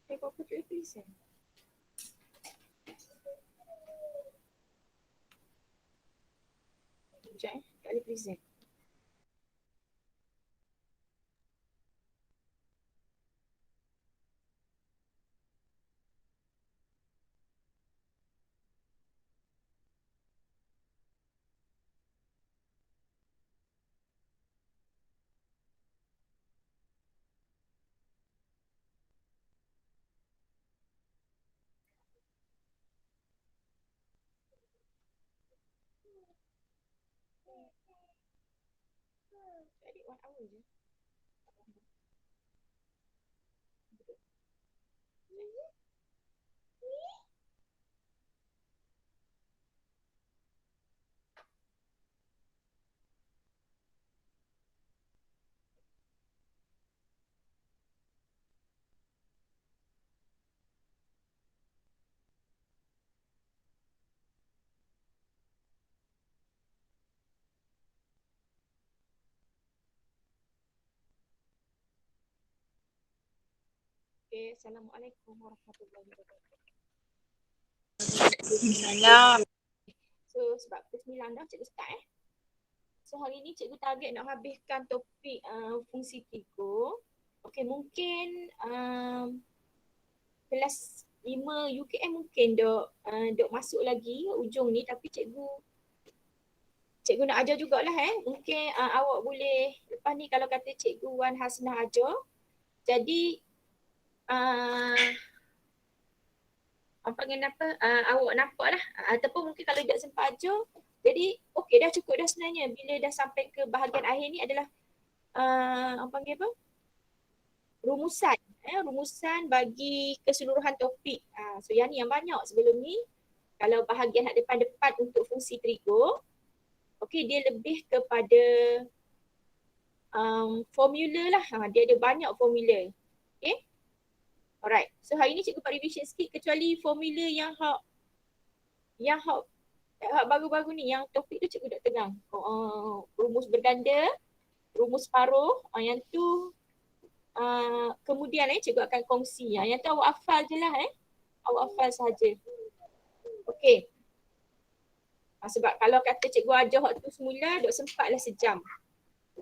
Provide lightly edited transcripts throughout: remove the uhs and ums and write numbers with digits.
Berapa represent? Sekejap tak boleh present. Jadi 1 hour je. Okay, Assalamualaikum warahmatullahi wabarakatuh. Salam. So sebab pukul 9 dah cikgu start So hari ni cikgu target nak habiskan topik fungsi 3. Okay, mungkin kelas 5 UKM mungkin dok masuk lagi ujung ni, tapi cikgu nak ajar jugalah Mungkin awak boleh lepas ni kalau kata cikgu Wan Hasnah ajar. Jadi awak nampak lah ataupun mungkin kalau tak sempat ajar, jadi okey dah cukup dah sebenarnya bila dah sampai ke bahagian akhir ni adalah rumusan rumusan bagi keseluruhan topik. So yang ni yang banyak sebelum ni. Kalau bahagian hak depan-depan untuk fungsi trigo, okey dia lebih kepada formula lah. Dia ada banyak formula. Okay. Alright. So hari ni cikgu buat revision sikit kecuali formula yang baru-baru ni, yang topik tu cikgu dah tegang. Rumus berganda, rumus paruh, yang tu kemudian cikgu akan kongsi. Yang tu awak hafal je lah Awak hafal saja. Okey. Sebab kalau kata cikgu ajar waktu semula, duk sempatlah sejam.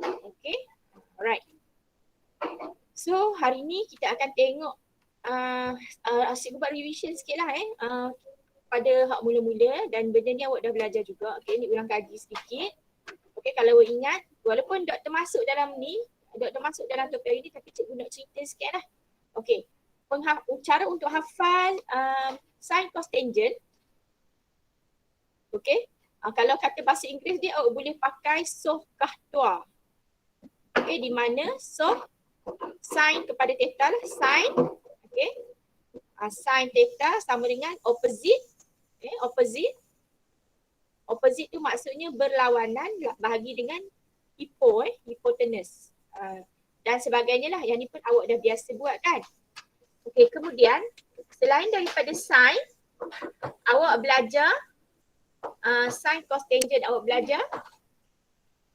Okey. Alright. So hari ni kita akan tengok cikgu buat revision sikit lah pada hak mula-mula, dan benda ni awak dah belajar juga. Okey, ni ulang kaji sedikit. Okey, kalau awak ingat, walaupun tak termasuk dalam ni, tak termasuk dalam topik hari ni, tapi cikgu nak cerita sikit lah. Okey, cara untuk hafal sin, cos, tangent. Okey, kalau kata bahasa Inggeris dia, awak boleh pakai soh kah tua. Okey, di mana soh, sin kepada theta lah, sin. Okey, sin theta sama dengan opposite. Opposite. Opposite tu maksudnya berlawanan bahagi dengan hypotenuse. Dan sebagainya lah. Yang ni pun awak dah biasa buat kan. Okey, kemudian selain daripada sin, awak belajar sin, cos, tangent, awak belajar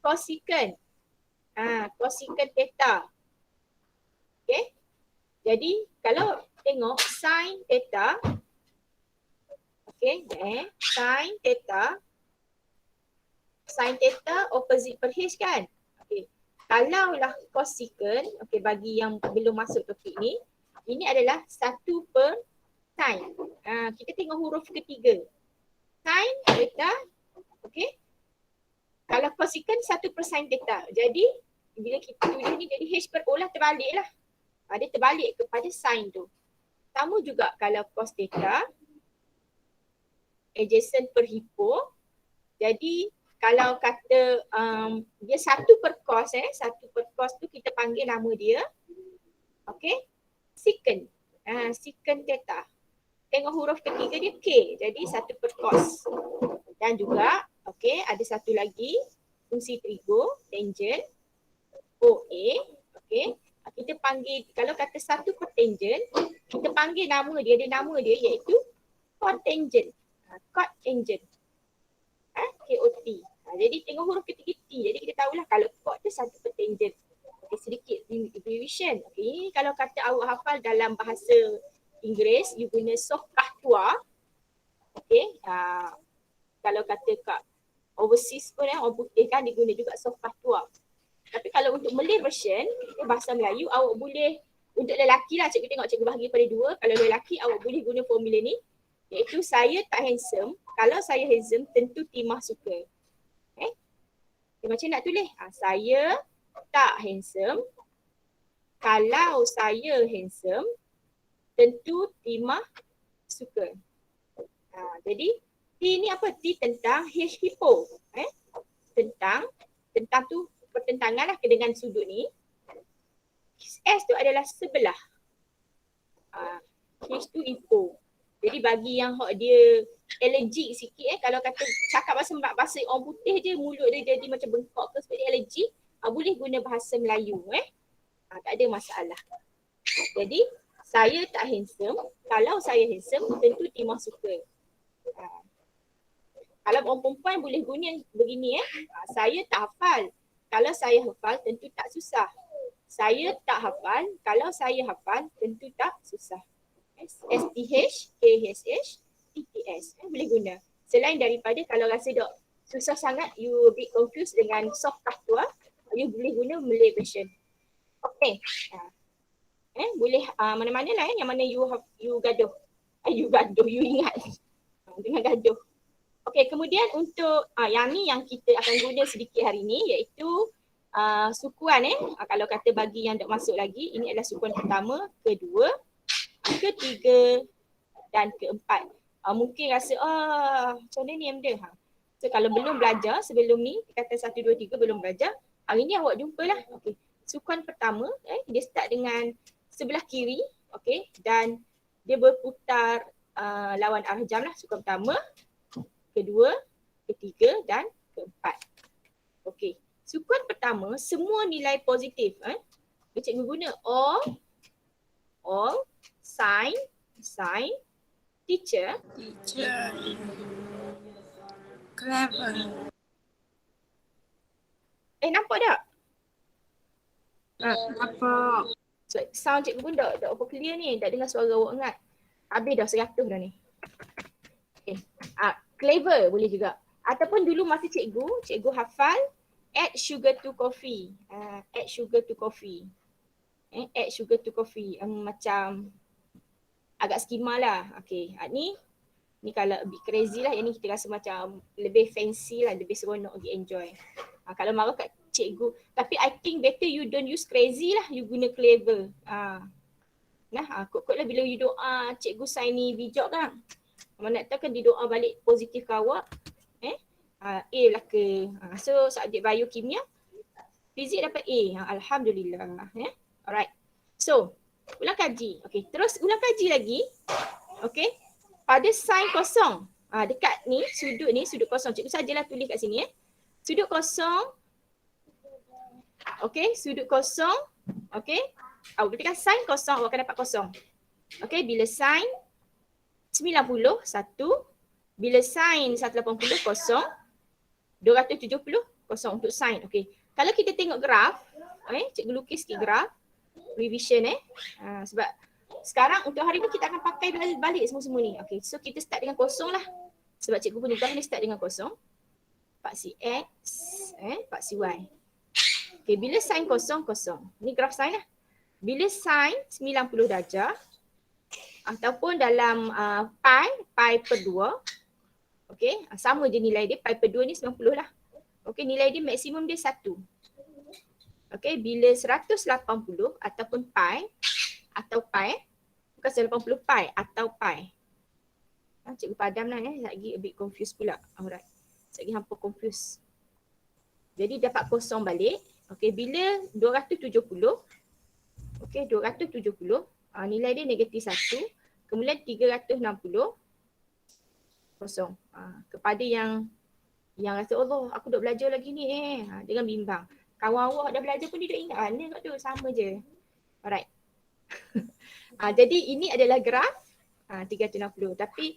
cosecant. Cosecant theta. Okey. Jadi kalau tengok sin theta, okey, sin theta opposite per H kan. Okey. Kalaulah cosecant, okey, bagi yang belum masuk topik ni, ini adalah 1 per sin. Kita tengok huruf ketiga. Sin theta, okey. Kalau cosecant 1 per sin theta. Jadi bila kita tulis ni jadi H per O lah, terbalik lah. Dia terbalik kepada sin tu. Sama juga kalau cos theta, adjacent per hypo. Jadi kalau kata dia 1 per cos 1 per cos tu kita panggil nama dia secant. Secant theta. Tengok huruf ketiga dia K. Jadi 1 per cos. Dan juga ada satu lagi fungsi trigo, tangent OA. Kita panggil, kalau kata 1 per tangent, kita panggil nama dia iaitu cotangent. Cotangent. KOT. Jadi tengok huruf keti-keti. Jadi kita tahulah kalau chord tu satu pertangent. Okay, sedikit revision. Okay, ini kalau kata awak hafal dalam bahasa Inggeris, you guna soft kahtua. Okay, kalau kata kat overseas pun orang putih kan dia guna juga soft kahtua. Tapi kalau untuk Malay version, bahasa Melayu, awak boleh, untuk lelaki lah, cikgu tengok cikgu bahagi pada dua. Kalau lelaki, awak boleh guna formula ni, iaitu saya tak handsome. Kalau saya handsome, tentu Timah suka. Macam nak tulis, saya tak handsome. Kalau saya handsome, tentu Timah suka. Jadi, T ni apa? T tentang, H hippo. Tentang tu pertentangan lah dengan sudut ni. S tu adalah sebelah. H tu hippo. Jadi bagi yang dia allergic sikit kalau kata cakap bahasa orang putih je, mulut dia jadi macam bengkok ke sebab dia allergic, boleh guna bahasa Melayu. Tak ada masalah. Jadi saya tak handsome. Kalau saya handsome, tentu Timah suka. Kalau orang perempuan boleh guna begini. Saya tak hafal. Kalau saya hafal, tentu tak susah. Saya tak hafal. Kalau saya hafal, tentu tak susah. STH, KHH, TTS. Boleh guna. Selain daripada kalau rasa dok susah sangat, you a bit confused dengan soft kahtua, you boleh guna Malay version. Okay. Boleh mana-mana lah yang mana you gaduh. You ingat. Dengan gaduh. Okay, kemudian untuk yang ni yang kita akan guna sedikit hari ni iaitu sukuan. Kalau kata bagi yang tak masuk lagi, ini adalah sukuan pertama, kedua, ketiga dan keempat. Mungkin rasa macam mana ni Amda? So kalau belum belajar sebelum ni, kata 1, 2, 3 belum belajar, hari ni awak jumpalah. Okay. Sukuan pertama, dia start dengan sebelah kiri, okay, dan dia berputar lawan arah jam lah. Sukuan pertama, kedua, ketiga dan keempat. Okay. Sukuan pertama, semua nilai positif. Cikgu guna all, sign, teacher, clever. Nampak tak? Nampak. So, sound cikgu pun dah apa clear ni, dah dengar suara awak ingat. Habis dah 100 dah ni. Okay. Clever boleh juga. Ataupun dulu masa cikgu hafal add sugar to coffee. Add sugar to coffee. Add sugar to coffee. Macam agak skema lah. Okay. Ni kalau a bit crazy lah. Yang ni kita rasa macam lebih fancy lah. Lebih seronok, lebih enjoy. Kalau marah kat cikgu. Tapi I think better you don't use crazy lah. You guna clever. Kot-kot lah bila you doa cikgu sign ni bijak kan. Mana nak tahu kan dia doa balik positif ke awak. A lah ke. So subjek biokimia. Fizik dapat A. Alhamdulillah. Alright. So, ulang kaji. Okay, terus ulang kaji lagi. Okay. Pada sign kosong. Dekat ni, sudut kosong. Cikgu sajalah tulis kat sini. Sudut kosong. Okay, sudut kosong. Okay. Awak ketikkan sign kosong, awak akan dapat kosong. Okay, bila sign 90, 1. Bila sign 180, kosong. 270, kosong untuk sign. Okay. Kalau kita tengok graf, cikgu lukis sikit graf. Revision sebab sekarang untuk hari ni kita akan pakai balik semua-semua ni. Okay, so kita start dengan kosong lah. Sebab cikgu punya graf ni start dengan kosong. Paksi X, paksi Y. Okay, bila sign kosong, kosong. Ni graf sign lah. Bila sign 90 darjah, ataupun dalam pi per 2, okay, sama je nilai dia, pi per 2 ni 90 lah. Okay, nilai dia maksimum dia 1. Okay, bila 180 ataupun pi, atau pi, bukan 180 pi, atau pi. Cikgu padam lah lagi a bit confused pula. Alright, lagi hampa confused. Jadi dapat kosong balik. Okay, bila 270, okay, 270, nilai dia negatif 1. Kemudian 360, kosong. Kepada yang rasa Allah aku dah belajar lagi ni dengan bimbang. Kawan awak dah belajar pun dia dah ingat mana kat tu, sama je. Alright. Jadi ini adalah graf 360. Tapi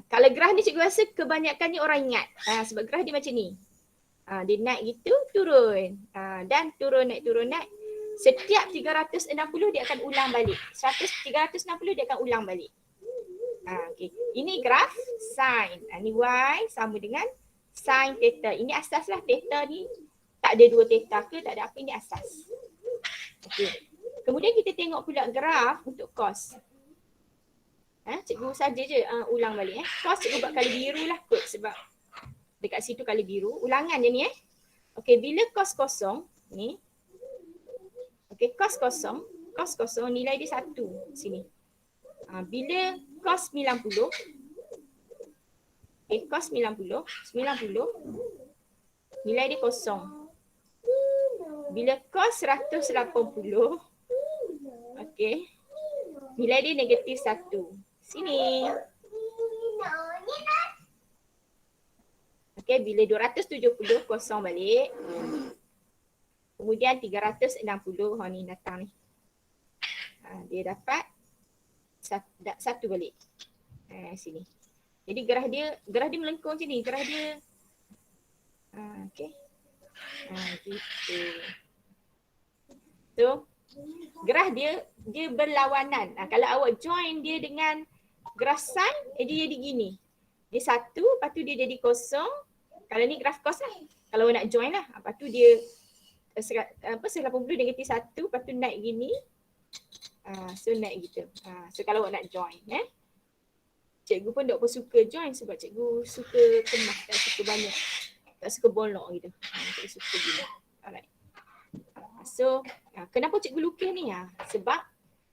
kalau graf ni cikgu rasa kebanyakannya orang ingat. Sebab graf dia macam ni. Dia naik gitu, turun. Dan turun naik. Setiap 360 dia akan ulang balik. 360 dia akan ulang balik. Okay. Ini graf sin. Ini y sama dengan sin theta. Ini asas lah, theta ni tak ada 2 theta ke, tak ada apa, ini asas. Okay. Kemudian kita tengok pula graf untuk cos. Cikgu saja je ulang balik. Cos cikgu buat kali biru lah kot sebab dekat situ kali biru. Ulangan je ni Okay, bila cos kosong ni. Okay, cos kosong nilai dia 1 sini. Bila cos 90, cos 90 nilai dia kosong. Bila cos 180, nilai dia negatif 1. Sini. Bila 270 kosong balik. Kemudian 360, ni datang ni. Dia dapat 1 balik. Sini. Jadi gerah dia melengkung macam ni. Gerah dia gitu. So, gerah dia berlawanan. Kalau awak join dia dengan graf sin, dia jadi gini. Dia 1, lepas tu dia jadi kosong. Kalau ni graf cos lah. Kalau awak nak join lah. Lepas tu dia 90 negatif 1, lepas tu naik gini. So naik gitu. So kalau awak nak join. Cikgu pun tak suka join sebab cikgu suka kemas, tak suka banyak. Tak suka bolok gitu. Cikgu suka gini. Alright. So kenapa cikgu lukis ni? Sebab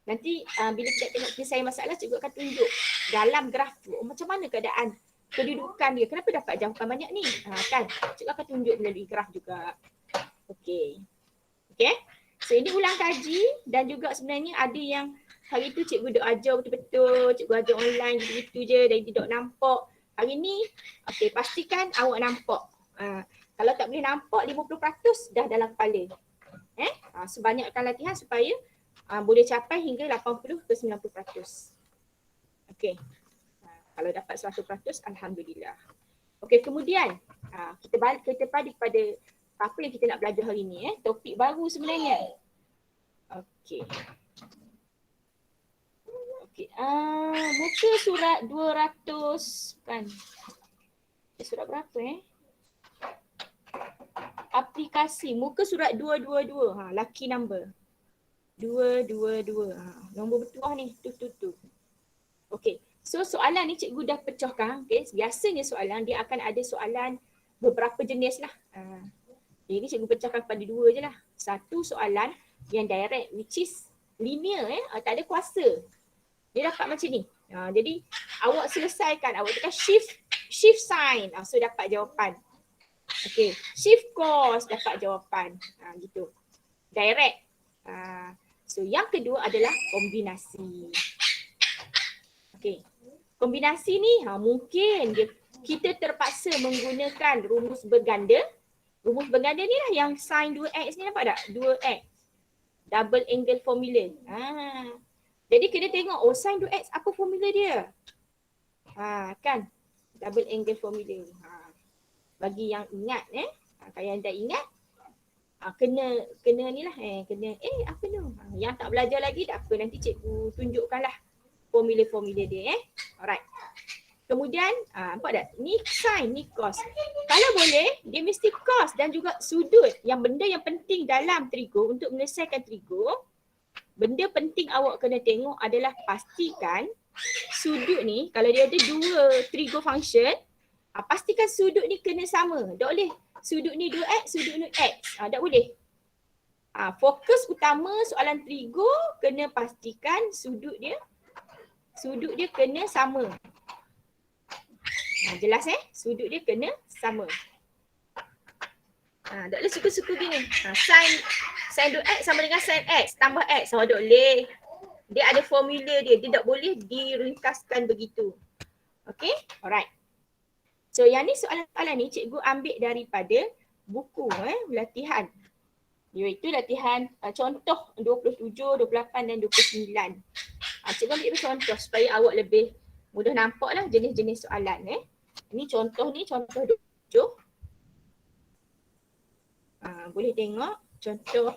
nanti bila kita tengok penyelesaian masalah, cikgu akan tunjuk dalam graf tu macam mana keadaan kedudukan dia. Kenapa dapat jawapan banyak ni? Kan? Cikgu akan tunjuk melalui graf juga. Okay. So ini ulang kaji dan juga sebenarnya ada yang hari tu cikgu duk ajar betul-betul, cikgu ajar online gitu-gitu je dan dia duk nampak. Hari ni, pastikan awak nampak. Kalau tak boleh nampak 50% dah dalam kepala. Sebanyakkan latihan supaya boleh capai hingga 80 ke 90%. Kalau dapat 100%, alhamdulillah. Kemudian kita balik pada apa yang kita nak belajar hari ni, topik baru sebenarnya. Muka surat 200 kan. Surat berapa aplikasi muka surat 222. Lucky number. 222. Nombor bertuah ni. Tu. So soalan ni cikgu dah pecahkan. Biasanya soalan dia akan ada soalan beberapa jenis lah. Jadi cikgu pecahkan pada 2 je lah. Satu soalan yang direct which is linear, tak ada kuasa. Dia dapat macam ni. Jadi awak selesaikan, awak tekan shift sign, so dapat jawapan. Shift cos dapat jawapan. Gitu. Direct. So yang kedua adalah kombinasi. Kombinasi ni mungkin kita terpaksa menggunakan rumus berganda. Rumus berganda ni lah yang sin 2x ni, nampak tak? 2x. Double angle formula. Jadi kita tengok, sin 2x apa formula dia? Kan? Double angle formula. Bagi yang ingat, kalau yang dah ingat, kena ni lah. Kena, apa tu? Yang tak belajar lagi, tak apa. Nanti cikgu tunjukkan lah formula-formula dia. Alright. Kemudian, nampak tak? Ni sin, ni cos. Kalau boleh, dia mesti cos dan juga sudut. Yang benda yang penting dalam trigo, untuk menyelesaikan trigo, benda penting awak kena tengok adalah pastikan sudut ni, kalau dia ada 2 trigo function, pastikan sudut ni kena sama. Tak boleh sudut ni 2x, sudut ni x. Tak boleh. Fokus utama soalan trigo, kena pastikan sudut dia kena sama. Jelas sudut dia kena sama. Tak boleh suka-suka gini. Sin 2x sama dengan sin x tambah x. Tak boleh. Dia ada formula dia. Dia tak boleh diringkaskan begitu. Alright. So yang ni soalan-soalan ni cikgu ambil daripada buku latihan. Iaitu latihan contoh 27, 28 dan 29. Cikgu ambil contoh supaya awak lebih mudah nampak lah jenis-jenis soalan. Ini contoh 27. Boleh tengok contoh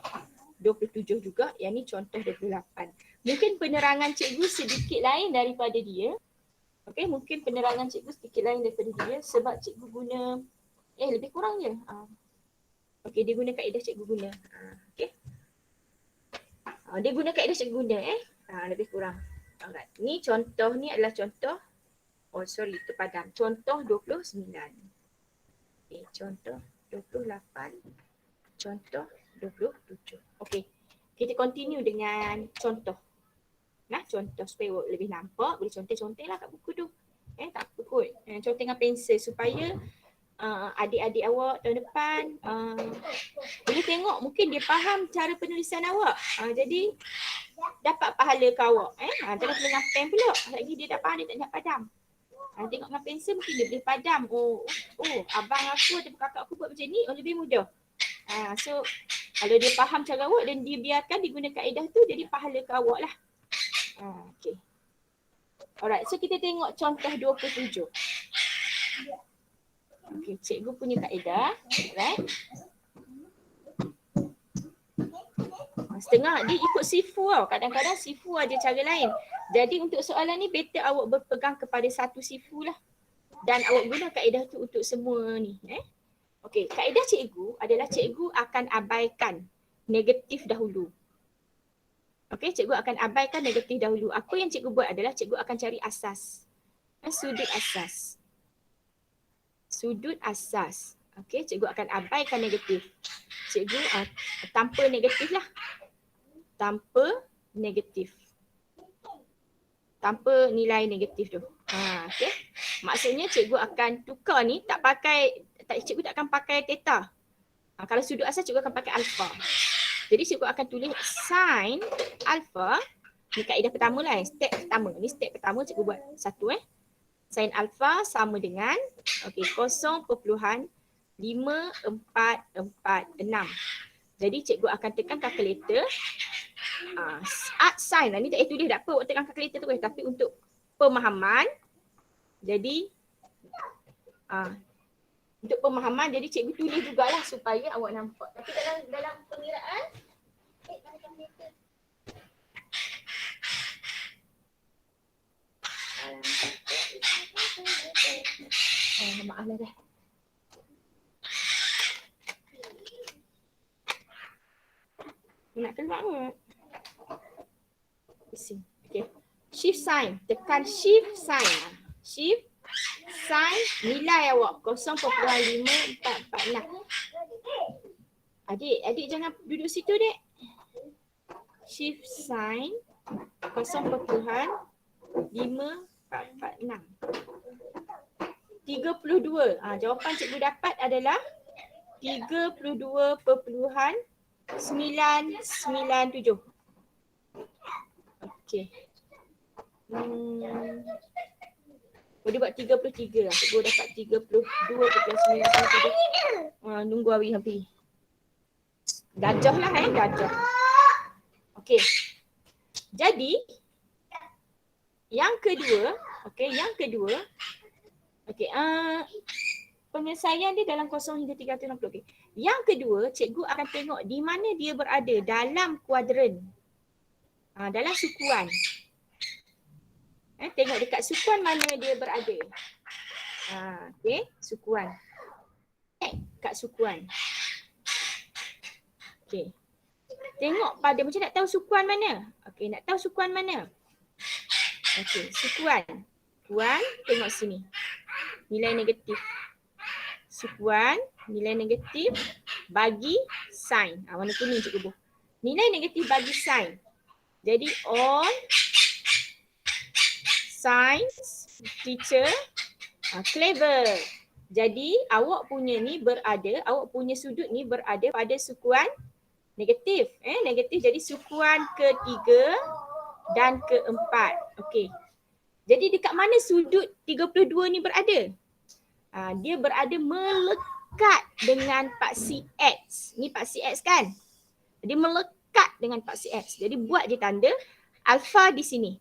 27 juga, yang ni contoh 28. Mungkin penerangan cikgu sedikit lain daripada dia. Okey, mungkin penerangan cikgu sedikit lain daripada dia sebab cikgu guna lebih kurang je. Okey, dia guna kaedah cikgu guna. Okey. Dia guna kaedah cikgu guna lebih kurang. Alright. Ni contoh ni adalah contoh terpadam. Contoh 29. Okey, contoh 28. Contoh 27. Okey. Kita continue dengan contoh. Contoh supaya lebih nampak, boleh contoh-contoh lah kat buku tu. Tak apa kot. Contoh dengan pensel supaya adik-adik awak tahun depan boleh tengok, mungkin dia faham cara penulisan awak. Jadi dapat pahala ke awak. Jangan dengan pen pula. Lagi dia dah faham, dia tak nak padam. Tengok dengan pensel mungkin dia boleh padam. Oh, abang aku atau kakak aku buat macam ni, lebih mudah. So kalau dia faham cara awak dan dia biarkan digunakan kaedah tu, jadi pahala ke awak lah. Okay. Alright, so kita tengok contoh 27. Okay, cikgu punya kaedah. Alright. Setengah dia ikut sifu tau. Kadang-kadang sifu ada cara lain. Jadi untuk soalan ni better awak berpegang kepada satu sifu lah. Dan awak guna kaedah tu untuk semua ni. Okey, kaedah cikgu adalah cikgu akan abaikan negatif dahulu. Okey, cikgu akan abaikan negatif dahulu. Apa yang cikgu buat adalah cikgu akan cari asas. Sudut asas. Sudut asas. Okey, cikgu akan abaikan negatif. Cikgu tanpa negatif lah. Tanpa negatif. Tanpa nilai negatif tu. Okey. Maksudnya cikgu akan tukar ni cikgu tak akan pakai theta. Kalau sudut asas cikgu akan pakai alpha. Jadi cikgu akan tulis sin alpha. Ni kaedah pertama lah, step pertama. Ni step pertama cikgu buat satu sin alpha sama dengan 0.5446. Jadi cikgu akan tekan kalkulator. Sin lah ni tak payah tulis, tak apa awak tekan kalkulator tu, tapi untuk pemahaman. Jadi untuk pemahaman, jadi cikgu tulis jugalah supaya awak nampak. Tapi dalam pengiraan maaf lah dah. Nak keluar ke? Okay. Shift sign. Tekan shift sign. Shift sign nilai awak 0.5446. Adik jangan duduk situ dek. Shift sign 0.5446. 32. Jawapan cikgu dapat adalah 32.997. Okey. Boleh buat 33 lah. Cikgu dapat 32.997. Nunggu Awi habis. Gajah lah gajah. Okey. Jadi yang kedua, penyelesaian dia dalam 0 hingga 360. Okey. Yang kedua, cikgu akan tengok di mana dia berada dalam kuadran. Dalam sukuan. Tengok dekat sukuan mana dia berada. Okey, sukuan. Kat sukuan. Okey. Tengok pada macam nak tahu sukuan mana. Okey, nak tahu sukuan mana. Okey, sukuan. Sukuan, tengok sini. Nilai negatif. Sukuan, nilai negatif bagi sin. Warna kuning cikgu buh. Nilai negatif bagi sin. Jadi all science teacher clever. Jadi awak punya ni berada, awak punya sudut ni berada pada sukuan negatif. Negatif, jadi sukuan ketiga dan keempat. Okey. Jadi dekat mana sudut 32 ni berada? Dia berada melekat dengan paksi X. Ni paksi X kan? Jadi melekat dengan paksi X. Jadi buat je tanda alpha di sini.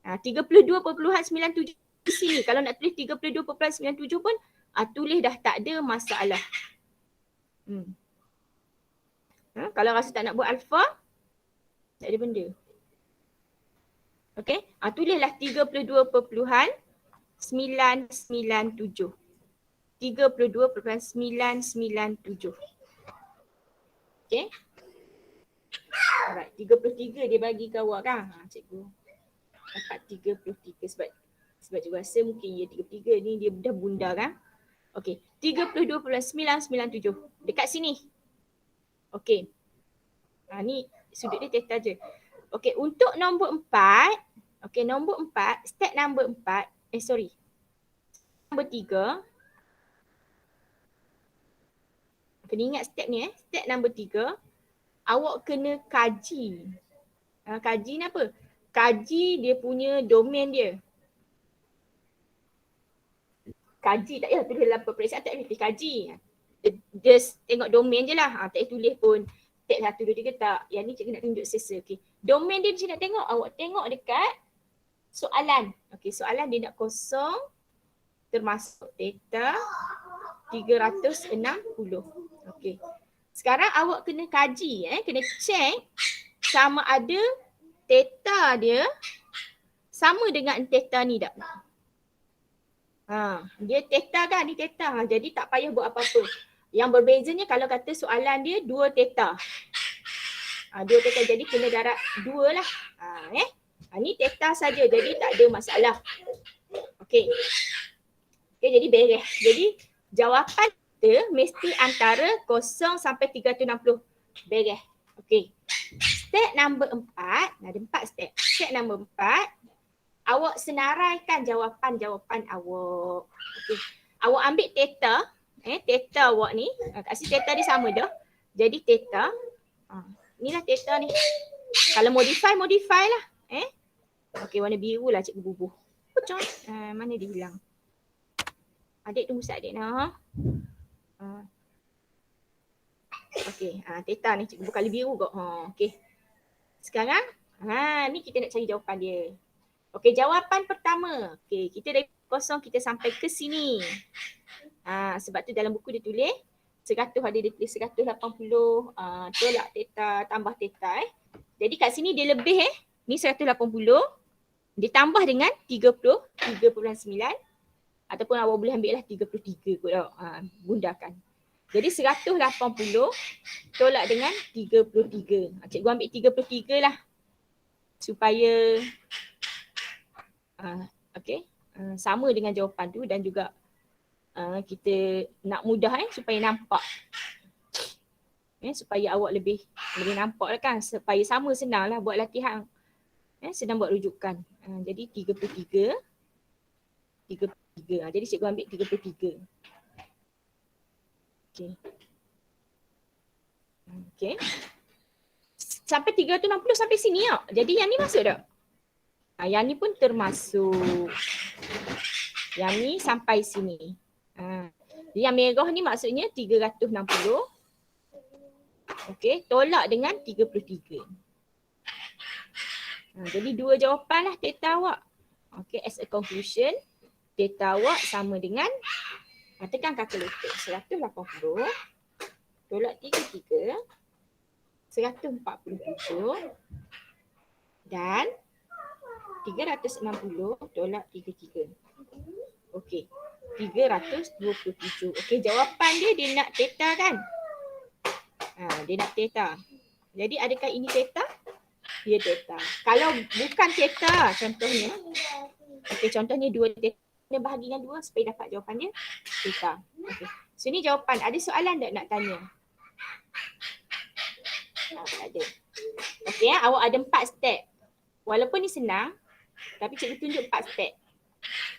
32.97 di sini. Kalau nak tulis 32.97 pun tulis dah, tak ada masalah. Kalau rasa tak nak buat alpha, tak ada benda. Okey, tulislah 32.997. 32.997. Okey. Alright, 33 dia bagi ke awak kan? Cikgu dapat 33 sebab cikgu rasa mungkin ya 33 ni dia dah bunda kan? Okey, 32.997 dekat sini. Okey. Ni sudut dia theta je. Okey, untuk nombor 4, okey nombor 4, step nombor 4, nombor 3. Kena ingat step ni step nombor 3, awak kena kaji. Kaji ni apa? Kaji dia punya domain dia. Kaji tak payah tulis dalam peperiksaan, tak payah kaji. Just tengok domain je lah. Tak payah tulis pun step 1, 2, 3 tak. Yang ni cikgu nak tunjuk sesa. Okay. Domain dia macam nak tengok. Awak tengok dekat soalan. Okay, soalan dia nak kosong termasuk theta 360. Okay. Sekarang awak kena kaji. Kena check sama ada theta dia sama dengan theta ni tak. Dia theta kan, ni theta. Jadi tak payah buat apa-apa. Yang berbezanya kalau kata soalan dia 2 theta. 2 theta, jadi kena darab 2 lah. Ni theta saja, jadi tak ada masalah. Okey. Okey, jadi beres. Jadi jawapan kita mesti antara 0 sampai 360. Beres. Okey. Step nombor 4, ada 4 step. Step nombor 4, awak senaraikan jawapan-jawapan awak. Okay. Awak ambil theta, theta awak ni, kat sini theta dia sama dah. Jadi theta, inilah theta ni. Kalau modify lah. Okey, warna biru lah cikgu bubuh. Mana dia hilang? Adik tunggu sekejap adik nak. Okey, theta ni cikgu bukan biru kot. Okey. Sekarang, ni kita nak cari jawapan dia. Okey, jawapan pertama. Okey, kita dari 0 kita sampai ke sini. Sebab tu dalam buku dia tulis 100, ada dia tulis 180, tolak theta, tambah theta. Jadi kat sini dia lebih ni 180, dia tambah dengan 3.9 ataupun awak boleh ambil lah 33 kot tau. Bundakan. Jadi 180 tolak dengan 33. Cikgu ambil 33 lah. Supaya sama dengan jawapan tu dan juga kita nak mudah supaya nampak. Supaya awak lebih nampak lah kan. Supaya sama senang lah buat latihan. Senang buat rujukan. Jadi 33. Jadi cikgu ambil 33. Okey. Sampai 360 sampai sini tak? Jadi yang ni masuk tak? Yang ni pun termasuk. Yang ni sampai sini. Yang merah ni maksudnya 360. Okey, tolak dengan 33. Jadi 2 jawapan lah theta awak. Okey, as a conclusion, theta awak sama dengan, tekan kalkulator, 180 tolak 33, 147 dan 360 tolak 33. Okey, 327. Okey, jawapan dia nak theta kan? Dia nak theta. Jadi adakah ini theta? Ya theta. Kalau bukan theta contohnya. Okey, contohnya 2 theta. Kena bahagi dengan 2 supaya dapat jawapan dia theta. Okey. So ni jawapan. Ada soalan tak nak tanya? Tak ada. Okey, awak ada 4 step. Walaupun ni senang, tapi cikgu tunjuk 4 step.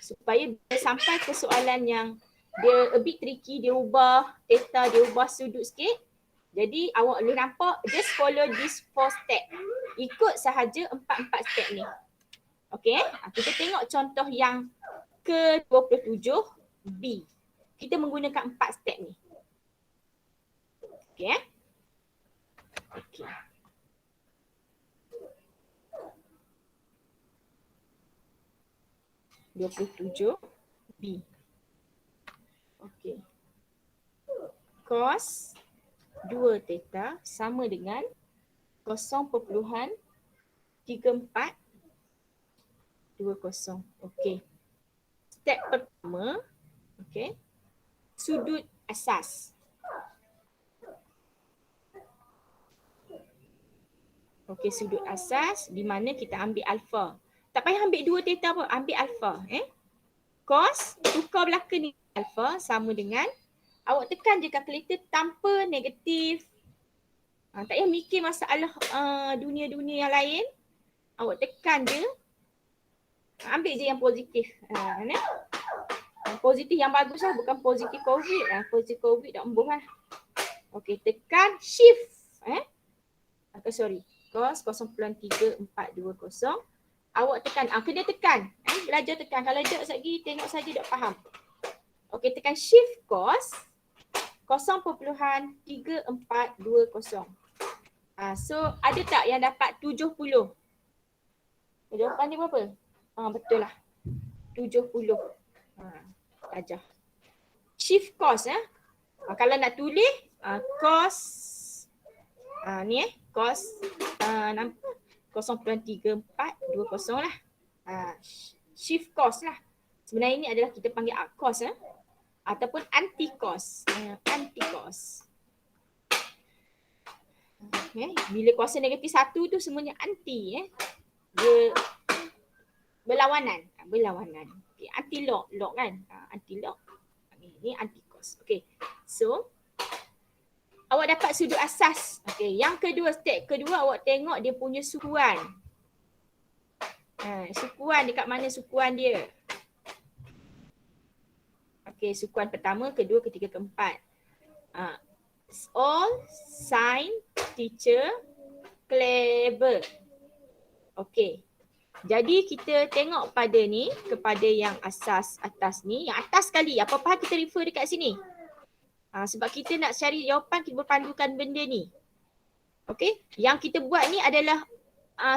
Supaya bila sampai ke soalan yang dia a bit tricky, dia ubah theta, dia ubah sudut sikit. Jadi awak boleh nampak, just follow this 4 step. Ikut sahaja 4 step ni. Okey, kita tengok contoh yang ke-27B. Kita menggunakan 4 step ni. Okey. Okey. B. Okey. Cos 2 theta sama dengan 0.3420. Okey. Step pertama, okey, sudut asas. Okey, sudut asas di mana kita ambil alfa. Tak payah ambil 2 theta pun, ambil alfa. Cos, tukar belakang ni alfa sama dengan, awak tekan je kalkulator tanpa negatif. Tak payah mikir masalah dunia-dunia yang lain. Awak tekan je, ambil je yang positif. Positif yang bagus lah, bukan positif COVID. Positif COVID dah embuh lah. Okey, tekan shift. Sorry. Cos 0.3420. Awak tekan, kena tekan. Belajar tekan. Kalau tak lagi tengok saja tak faham. Okey, tekan shift cos 0.3420. So ada tak yang dapat 70? Jawapan dia berapa? Betul lah. 70. Ajar. Shift cos kalau nak tulis cos ni cos 0.3420 lah. Shift cos lah. Sebenarnya ini adalah kita panggil cos ataupun anti cos. Anti cos. Bila kuasa negatif 1 tu semuanya anti dia berlawanan. Berlawanan. Okay. Anti log kan. Anti log. Ini anti cos. Okay. So awak dapat sudut asas. Okay. Yang kedua, step kedua awak tengok dia punya sukuan. Sukuan dekat mana sukuan dia? Okay, sukuan pertama, kedua, ketiga, keempat. All sign teacher clever. Okay. Jadi kita tengok pada ni, kepada yang asas atas ni. Yang atas sekali, apa-apa kita refer dekat sini. Sebab kita nak cari jawapan, kita berpandukan benda ni. Okay. Yang kita buat ni adalah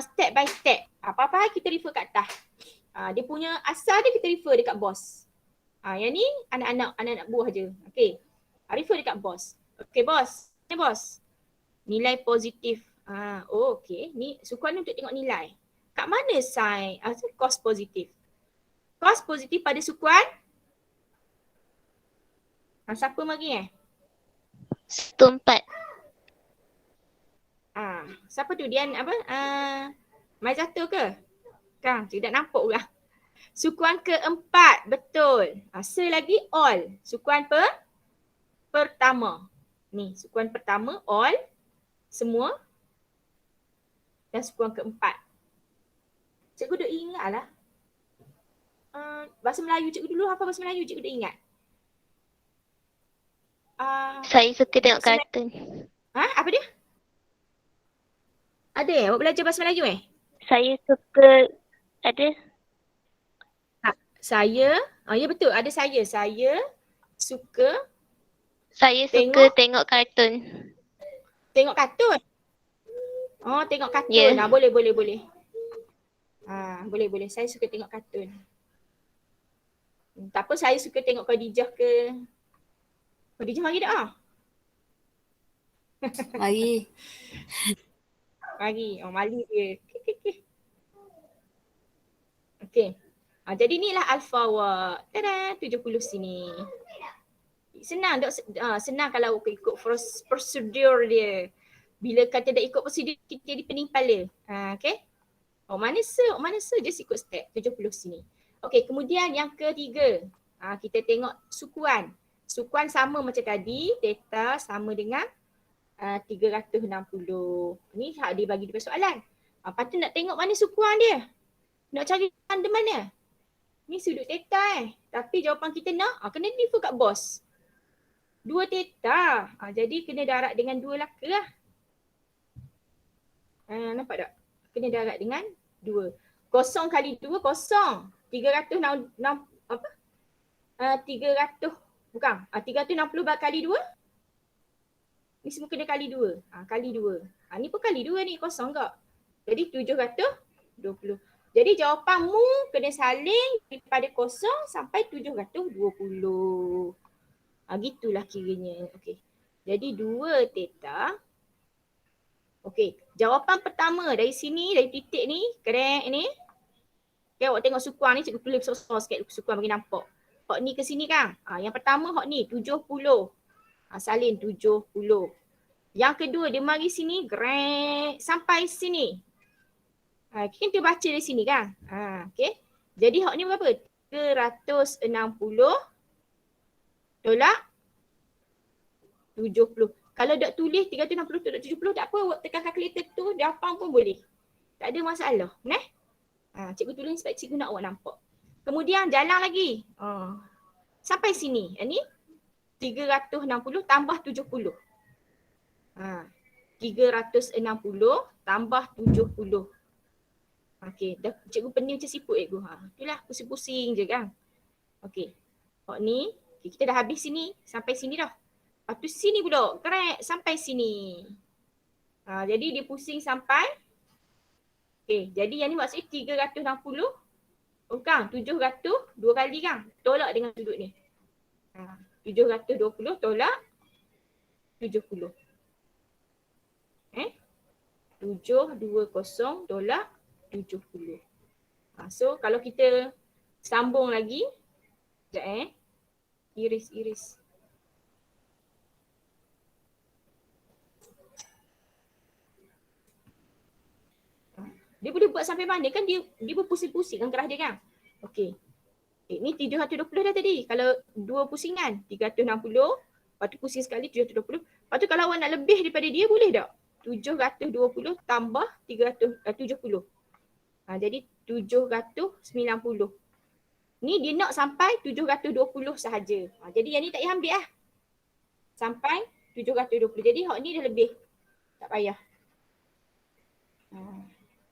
step by step. Apa-apa kita refer kat atas. Dia punya asal dia kita refer dekat bos. Yang ni anak-anak buah je. Okay. Refer dekat bos. Okay bos. Ni bos. Nilai positif. Okay. Ni sukuan ni untuk tengok nilai. Kat mana sign? Cos positif. Cos positif pada sukuan? Siapa bagi 1/4. Siapa tu? Dian apa? Maizatul ke? Kang, tidak nampak pula. Sukuan keempat, betul. Selagi all. Sukuan pertama. Ni, sukuan pertama, all. Semua. Dan sukuan keempat. Cikgu dah ingat lah. Bahasa Melayu cikgu dulu, apa bahasa Melayu cikgu dah ingat? Saya suka tengok kartun. Apa dia? Ada awak belajar bahasa Melayu Saya suka ada. Saya, ya betul, ada saya. Saya suka tengok kartun. Tengok kartun? Tengok kartun. Yeah. Boleh. Boleh. Saya suka tengok kartun. Tak apa, saya suka tengok Khadijah ke. Khadijah mari tak Mari. Mari. Mali dia. Okey. Jadi inilah alfa awak. Tada, 70 sini. Senang senang kalau ikut prosedur dia. Bila kata dah ikut prosedur, kita jadi pening kepala. Okey. Mana just ikut step 70 sini. Okey, kemudian yang ketiga. Kita tengok sukuan. Sukuan sama macam tadi, theta sama dengan 360. Ni hak dia bagi di soalan. Lepas tu nak tengok mana sukuan dia. Nak cari tanda mana? Ni sudut theta Tapi jawapan kita nak, kena refer kat bos. 2 theta. Jadi kena darab dengan 2 laka lah. Nampak tak? Kena darab dengan 2. 0 kali 2, 0. 360 apa? 300 bukan. 360 kali 2. Ni semua kena kali 2. Kali 2. Ni pun kali 2 ni, kosong tak? Jadi 720. Jadi jawapanmu kena saling daripada 0 sampai 720. Gitulah kiranya. Okey. Jadi 2 theta. Okey, jawapan pertama dari sini, dari titik ni, kerek ni. Okay, awak tengok sukuan ni, cikgu tulis besar-besar sikit sukuan bagi nampak. Hak ni ke sini kan? Yang pertama hak ni 70. Salin 70. Yang kedua dia mari sini, grek sampai sini. Kita baca dari sini kan? Okay. Jadi hak ni berapa? 360 tolak 70. Kalau dak tulis 360 tolak 70 tak apa, awak tekan kalkulator tu, jawapan pun boleh. Tak ada masalah. Nah? Cikgu tulis sebab cikgu nak awak nampak. Kemudian jalan lagi. Sampai sini. Ini 360 tambah 70. 360 tambah 70. Okey, dah cikgu pening macam siput cikgu. Itulah pusing-pusing je kan. Okey. Hak ni, kita dah habis sini, sampai sini dah. Lepas tu sini pula, kerek sampai sini. Jadi dia pusing sampai. Okey, jadi yang ni maksudnya 360. Bukan, 700 dua kali kan. Tolak dengan sudut ni. 720 tolak 70. 720 tolak 70. So kalau kita sambung lagi. Sekejap Iris. Dia boleh buat sampai mana kan dia berpusing-pusing kan kerah dia kan. Okey. Ni 720 dah tadi. Kalau dua pusingan 360. Lepas tu pusing sekali 720. Lepas tu kalau awak nak lebih daripada dia boleh tak? 720 tambah 370. Jadi 790. Ni dia nak sampai 720 sahaja. Jadi yang ni tak payah ambil lah. Sampai 720. Jadi hak ni dah lebih. Tak payah.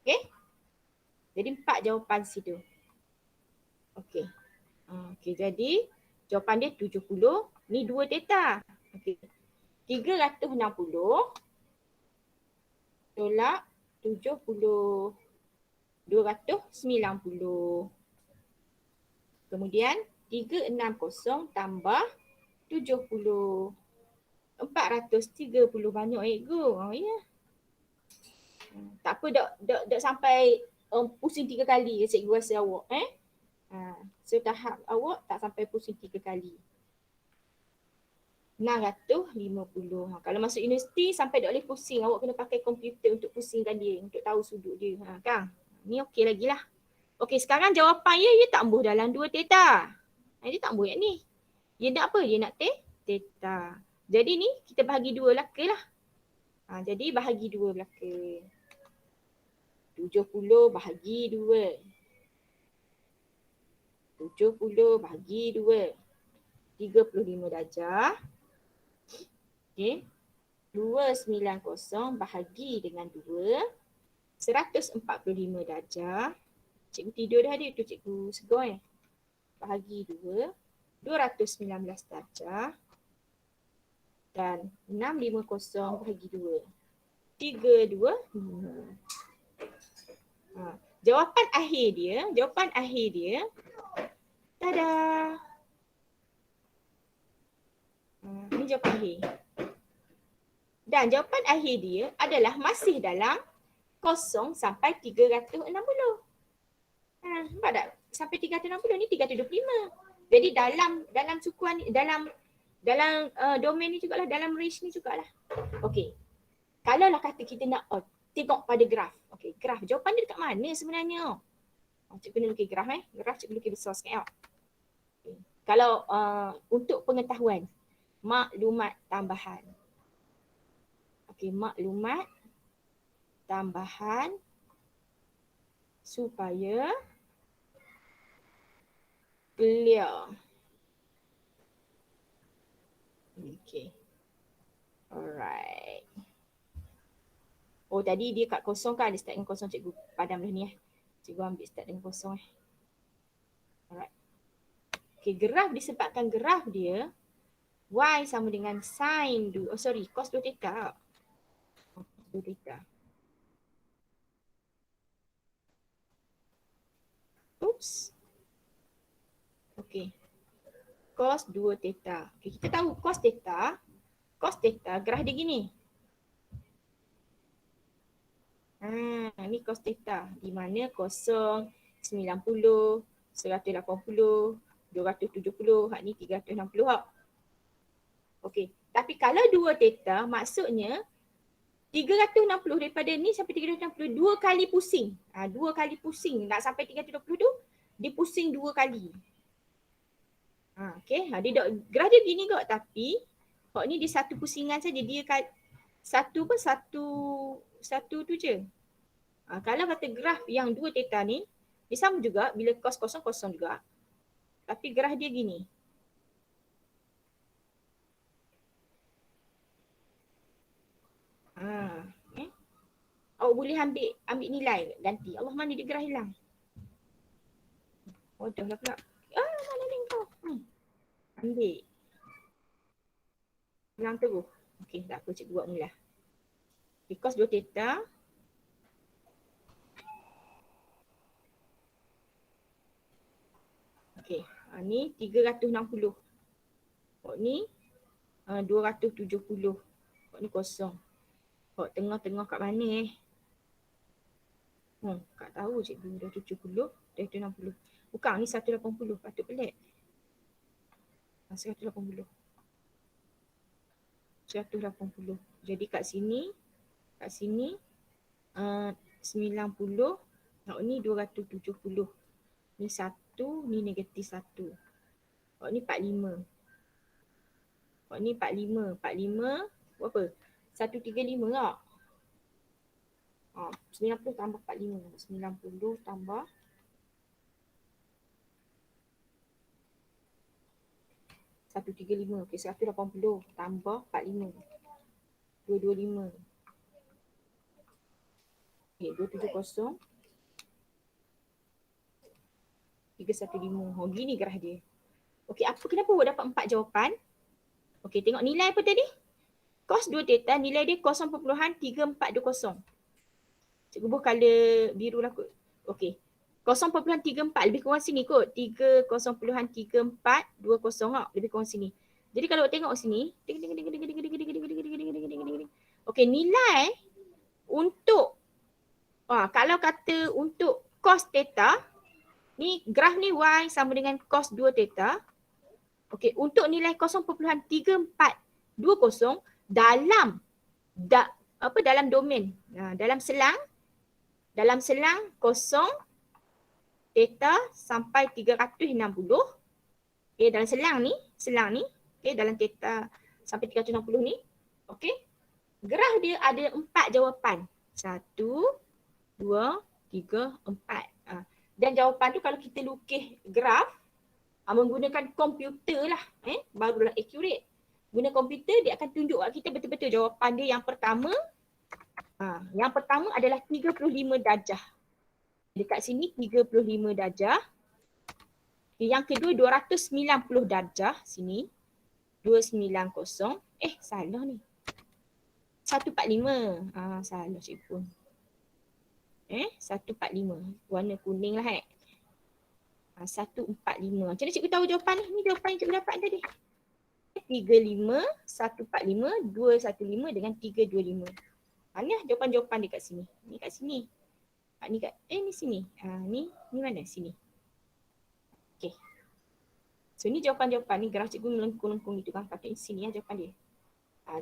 Okay. Jadi 4 jawapan situ. Okay. Okay, jadi jawapan dia 70. Ni 2 theta. Okay. 360 tolak 70. 290. Kemudian 360 tambah 70. 430. Banyak ego. Ya. Tak apa, dak sampai pusing 3 kali cikgu rasa awak. So tahap awak tak sampai pusing 3 kali. 650. Kalau masuk universiti sampai tak boleh pusing. Awak kena pakai komputer untuk pusingkan dia. Untuk tahu sudut dia. Kan? Ni okey lagi lah. Okey, sekarang jawapan dia tak ambuh dalam 2 theta. Dia tak ambuh yang ni. Dia nak apa? Dia nak theta. Jadi ni kita bahagi 2 belaka lah. Jadi bahagi 2 belaka. 70 bahagi 2. 70 bahagi 2. 35 darjah. Okey. 290 bahagi dengan 2. 145 darjah. Cikgu tidur dah dia tu cikgu segar Bahagi 2. 219 darjah. Dan 650 bahagi 2. 325. Jawapan akhir dia. Tada. Ini jawapan akhir. Dan jawapan akhir dia adalah masih dalam 0 sampai 360. Nampak tak? Sampai 360 ni 325. Jadi dalam sukuan ni, dalam domain ni jugalah, dalam range ni jugalah. Okey. Kalau lah kata kita nak tengok pada graf. Okey, graf. Jawapan dia dekat mana sebenarnya? Cikgu kena lukis graf Graf cikgu lukis besar sikit. Okay. Kalau untuk pengetahuan, maklumat tambahan. Okey, maklumat tambahan supaya clear. Okey. Alright. Oh, tadi dia kat kosong kan? Dia start dengan kosong. Cikgu padam dah ni Cikgu ambil start dengan kosong Alright. Okay, graf disebabkan graf dia y sama dengan sin cos 2 theta. Cos 2 theta. Oops. Okay. Cos 2 theta. Okay, kita tahu cos theta cos theta, graf dia gini. Ni cos theta di mana 0, 90, 180, 270, hak ni 360 hak. Okey, tapi kalau 2 theta maksudnya 360 daripada ni sampai 360 dua kali pusing. Dua kali pusing nak sampai 320 tu dia pusing dua kali. Okey, dia graf dia gini kot tapi hak ni dia satu pusingan saja, dia satu tu je. Kalau kata graf yang 2 theta ni, dia sama juga bila cos kosong kosong juga. Tapi graf dia gini. Awak boleh ambil nilai ganti. Allah, mana dia graf hilang? Dah lah pula. Mana ni kau? Ambil. Hilang terus. Okey, tak apa, cikgu buat mula. Cos 2 theta. Okey, ni 360. Ni 270. Ni kosong. Tengah-tengah kat mana tak tahu cikgu. 270, 260. Bukan, ni 180. Patut pelik. 180. Jadi kat sini 90. Ni 270. Ni 1, ni negatif 1. Ni 45. Ni 45. 45 berapa? 135 tak? 90 tambah 45. 90 tambah 135. Okey, 180 tambah 45. 225. Okey, 270. 315. Gini graf dia. Okey, kenapa awak dapat 4 jawapan? Okey, tengok nilai apa tadi? Cos 2 theta nilai dia 0.3420. Cikgu buh color biru lah kot. Okey. 0.34 lebih kurang sini kot. 0.3420 lebih kurang sini. Jadi kalau awak tengok sini, okey, nilai untuk kalau kata untuk cos theta, ni graf ni y sama dengan cos 2 theta. Okey, untuk nilai 0.3420 dalam domain, dalam selang 0 theta sampai 360. Okey, dalam selang ni, okey, dalam theta sampai 360 ni, okey. Graf dia ada 4 jawapan. 1, 2, 3, 4. Dan jawapan tu kalau kita lukis graf menggunakan komputer lah, barulah accurate. Guna komputer dia akan tunjuk kat kita betul-betul jawapan dia. Yang pertama adalah 35 darjah. Dekat sini 35 darjah. Yang kedua 290 darjah sini. 290. Salah ni. 145. Salah cikgu. 145. Warna kuning lah 145. Macam mana cikgu tahu jawapan ni? Ni jawapan yang cikgu dapat tadi. 35, 145, 215 dengan 325. Ni lah jawapan-jawapan dekat sini. Ni kat sini. Ni sini. Ni mana? Sini. Okay. So ni jawapan-jawapan ni. Graf cikgu melengkung-lengkung gitu kan. Patutnya sini lah jawapan dia.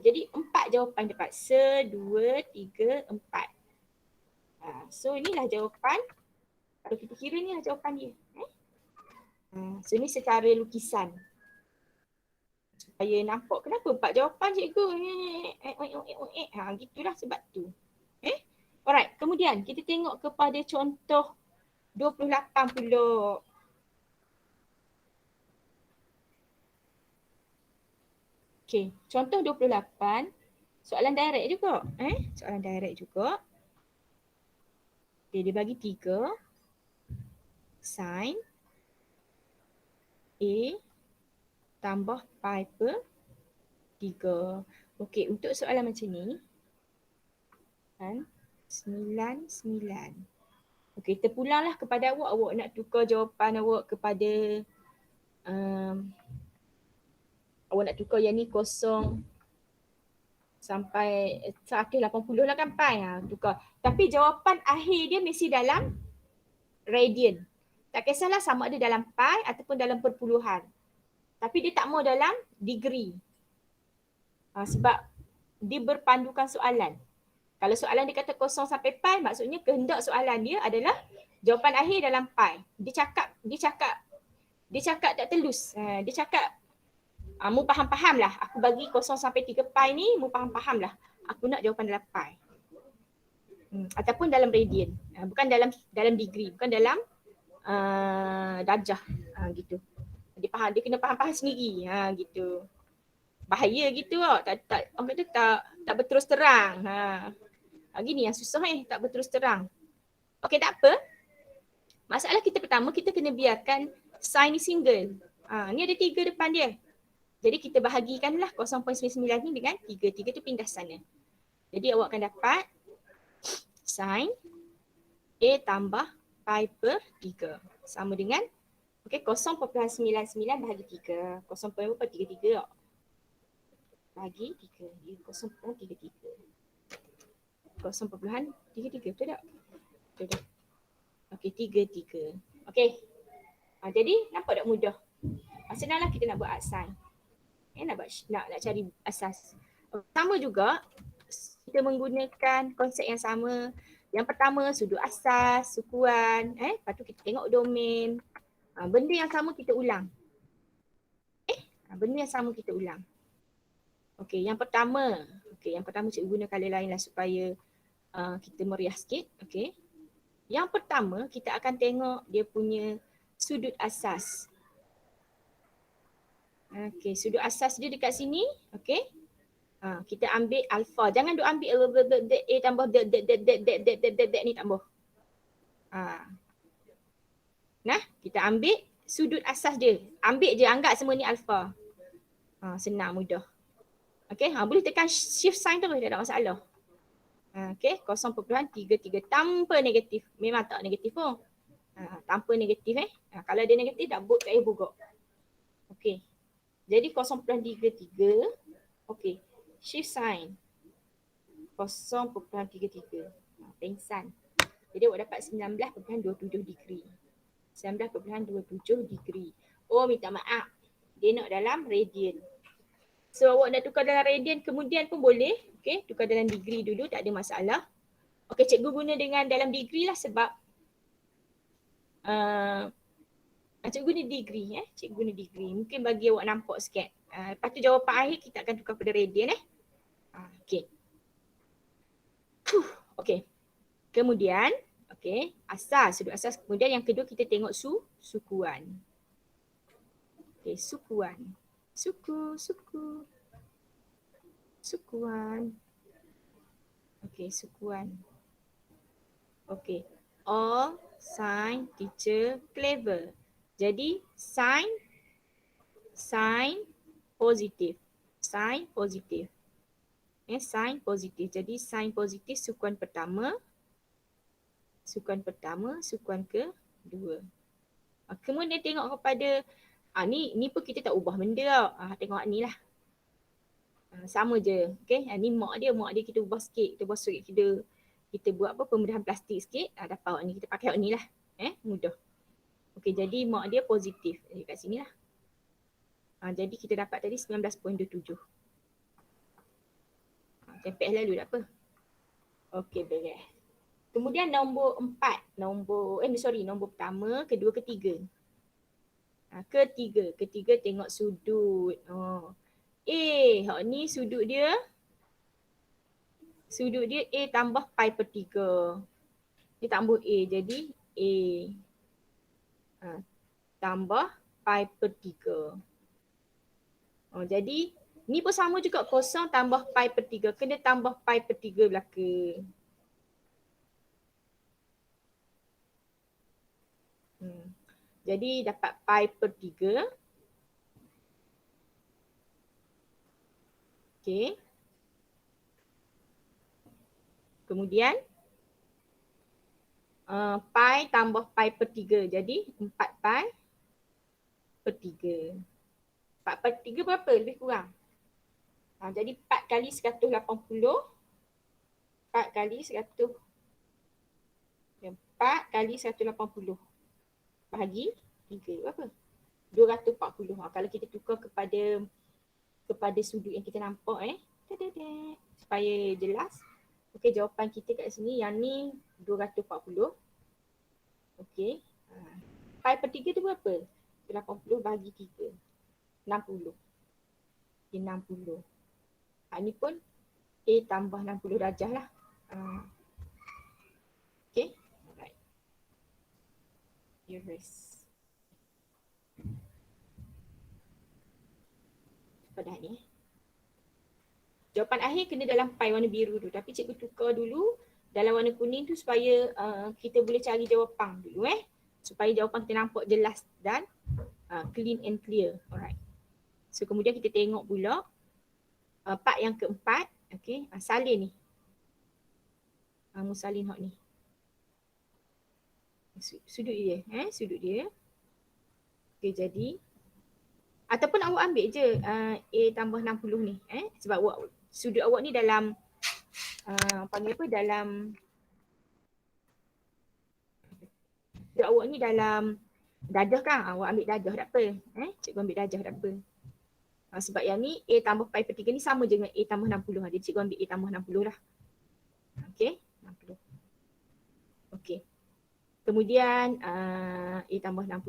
Jadi 4 jawapan dapat. 1, 2, 3, 4. So inilah jawapan. Kalau kita kira ni lah jawapan dia. So ni secara lukisan. Supaya nampak kenapa 4 jawapan cikgu. Gitulah sebab tu. Alright, kemudian kita tengok kepada contoh 28 pula. Okey, contoh 28. Soalan direct juga. Soalan direct juga. Okey, dia bagi 3 sin A tambah pi per 3. Okey, untuk soalan macam ni kan 9. Okey, terpulanglah kepada awak. Awak nak tukar jawapan awak kepada awak nak tukar yang ni 0 sampai 180 lah kan pi. Tukar. Tapi jawapan akhir dia mesti dalam radian. Tak kisahlah sama ada dalam pi ataupun dalam perpuluhan. Tapi dia tak mau dalam degree. Sebab dia berpandukan soalan. Kalau soalan dia kata 0 sampai pi, maksudnya kehendak soalan dia adalah jawapan akhir dalam pi. Dia cakap tak telus. Dia cakap mu faham-faham lah. Aku bagi 0 sampai 3 pi ni, mu faham-faham lah. Aku nak jawapan dalam pi. Ataupun dalam radian. Bukan dalam degree, bukan dalam darjah. Gitu. Dia kena faham-faham sendiri. Gitu. Bahaya gitu tau. Orang kata tak berterus terang. Gini yang susah tak berterus terang. Okey, tak apa. Masalah kita pertama, kita kena biarkan sign ni single. Ni ada 3 depan dia. Jadi kita bahagikanlah 0.99 ni dengan 3. 3 tu pindah sana. Jadi awak akan dapat sin A tambah pi per 3. Sama dengan 0.99 bahagi 3. 0.33 tak? Bahagi 3. 0.33. 0.33 betul tak? Betul tak? Okey, 3. Okey. Jadi nampak tak mudah? Senanglah kita nak buat assign. Nak cari asas. Sama juga kita menggunakan konsep yang sama. Yang pertama sudut asas, sukuan, lepas tu kita tengok domain. Benda yang sama kita ulang. Benda yang sama kita ulang. Okey, yang pertama cikgu guna colour lain lah supaya kita meriah sikit. Okey. Yang pertama kita akan tengok dia punya sudut asas. Okey, sudut asas dia dekat sini. Okey. Kita ambil alpha. Jangan duk ambil A tambah ni tambah. Nah, kita ambil sudut asas dia. Ambil je, anggap semua ni alpha. Senang, mudah. Okey, boleh tekan shift sign terus, tak ada masalah. Okey, 0.33 tanpa negatif. Memang tak negatif pun. Tanpa negatif kalau dia negatif tak payah bugak. Okey. Jadi 0.33. Okey. Shift sign. 0.33. Pengsan. Jadi awak dapat 19.27 degree. 19.27 degree. Oh, minta maaf. Dia nak dalam radian. So awak nak tukar dalam radian kemudian pun boleh. Okey, tukar dalam degree dulu, tak ada masalah. Okey, cikgu guna dengan dalam degree lah sebab cikgu guna degree cikgu guna degree. Mungkin bagi awak nampak sikit. Lepas tu jawapan akhir kita akan tukar pada radian okey. Okey. Kemudian asas, sudut asas. Kemudian yang kedua kita tengok sukuan. Okey, sukuan. Sukuan. Okey, sukuan. Okey. All sign teacher clever. Jadi sign positif. Sign positif. Sign positif. Jadi sign positif sukuan pertama. Sukuan kedua. Kemudian tengok kepada ni pun kita tak ubah benda tau. Tengok ni lah. Sama je. Okey, ni mak dia kita ubah sikit. Kita ubah sikit, kita buat pembedahan plastik sikit. Dapat ni, kita pakai ni lah. Mudah. Okey, jadi mak dia positif. Jadi kat sini lah. Jadi kita dapat tadi 19.27. Tempel lalu tak apa. Okey, beres. Kemudian nombor 4. Nombor pertama, kedua, ketiga. Ketiga tengok sudut. Hak ni sudut dia A tambah pi per 3. Dia tambah A, jadi A tambah pi per 3. Jadi ni pun sama juga, 0 tambah pi per 3. Kena tambah pi per 3 belakang. Jadi dapat pi per 3. Okey. Kemudian pi tambah pi per 3. Jadi 4 pi per 3. 4 per 3 berapa? Lebih kurang? Jadi 4 kali 180. 4 kali 100. 4 kali 180 bahagi 3 berapa? 240. Kalau kita tukar kepada sudut yang kita nampak supaya jelas. Okey, jawapan kita kat sini yang ni 240. Okey. Pi per 3 tu berapa? 80 bahagi 3. 60. Okay, 60. Ni pun A tambah 60 darjah lah. Okay. Alright. Erase. Pada ni. Jawapan akhir kena dalam pi warna biru tu. Tapi cikgu tukar dulu dalam warna kuning tu supaya kita boleh cari jawapan dulu supaya jawapan kita nampak jelas dan clean and clear. Alright. So kemudian kita tengok pula part yang keempat. Okay. Salin ni. Musalin hot ni. Sudut dia. Sudut dia. Okay, jadi ataupun awak ambil je A tambah 60 ni. Sebab sudut awak ni dalam panggil apa, dalam sudut awak ni dalam dadah kan. Awak ambil dadah tak apa. Cikgu ambil dadah tak apa. Sebab yang ni A tambah pi per 3 ni sama je dengan A tambah 60. Jadi cikgu ambil A tambah 60 lah. Okay. 60. Okay. Kemudian A tambah 60.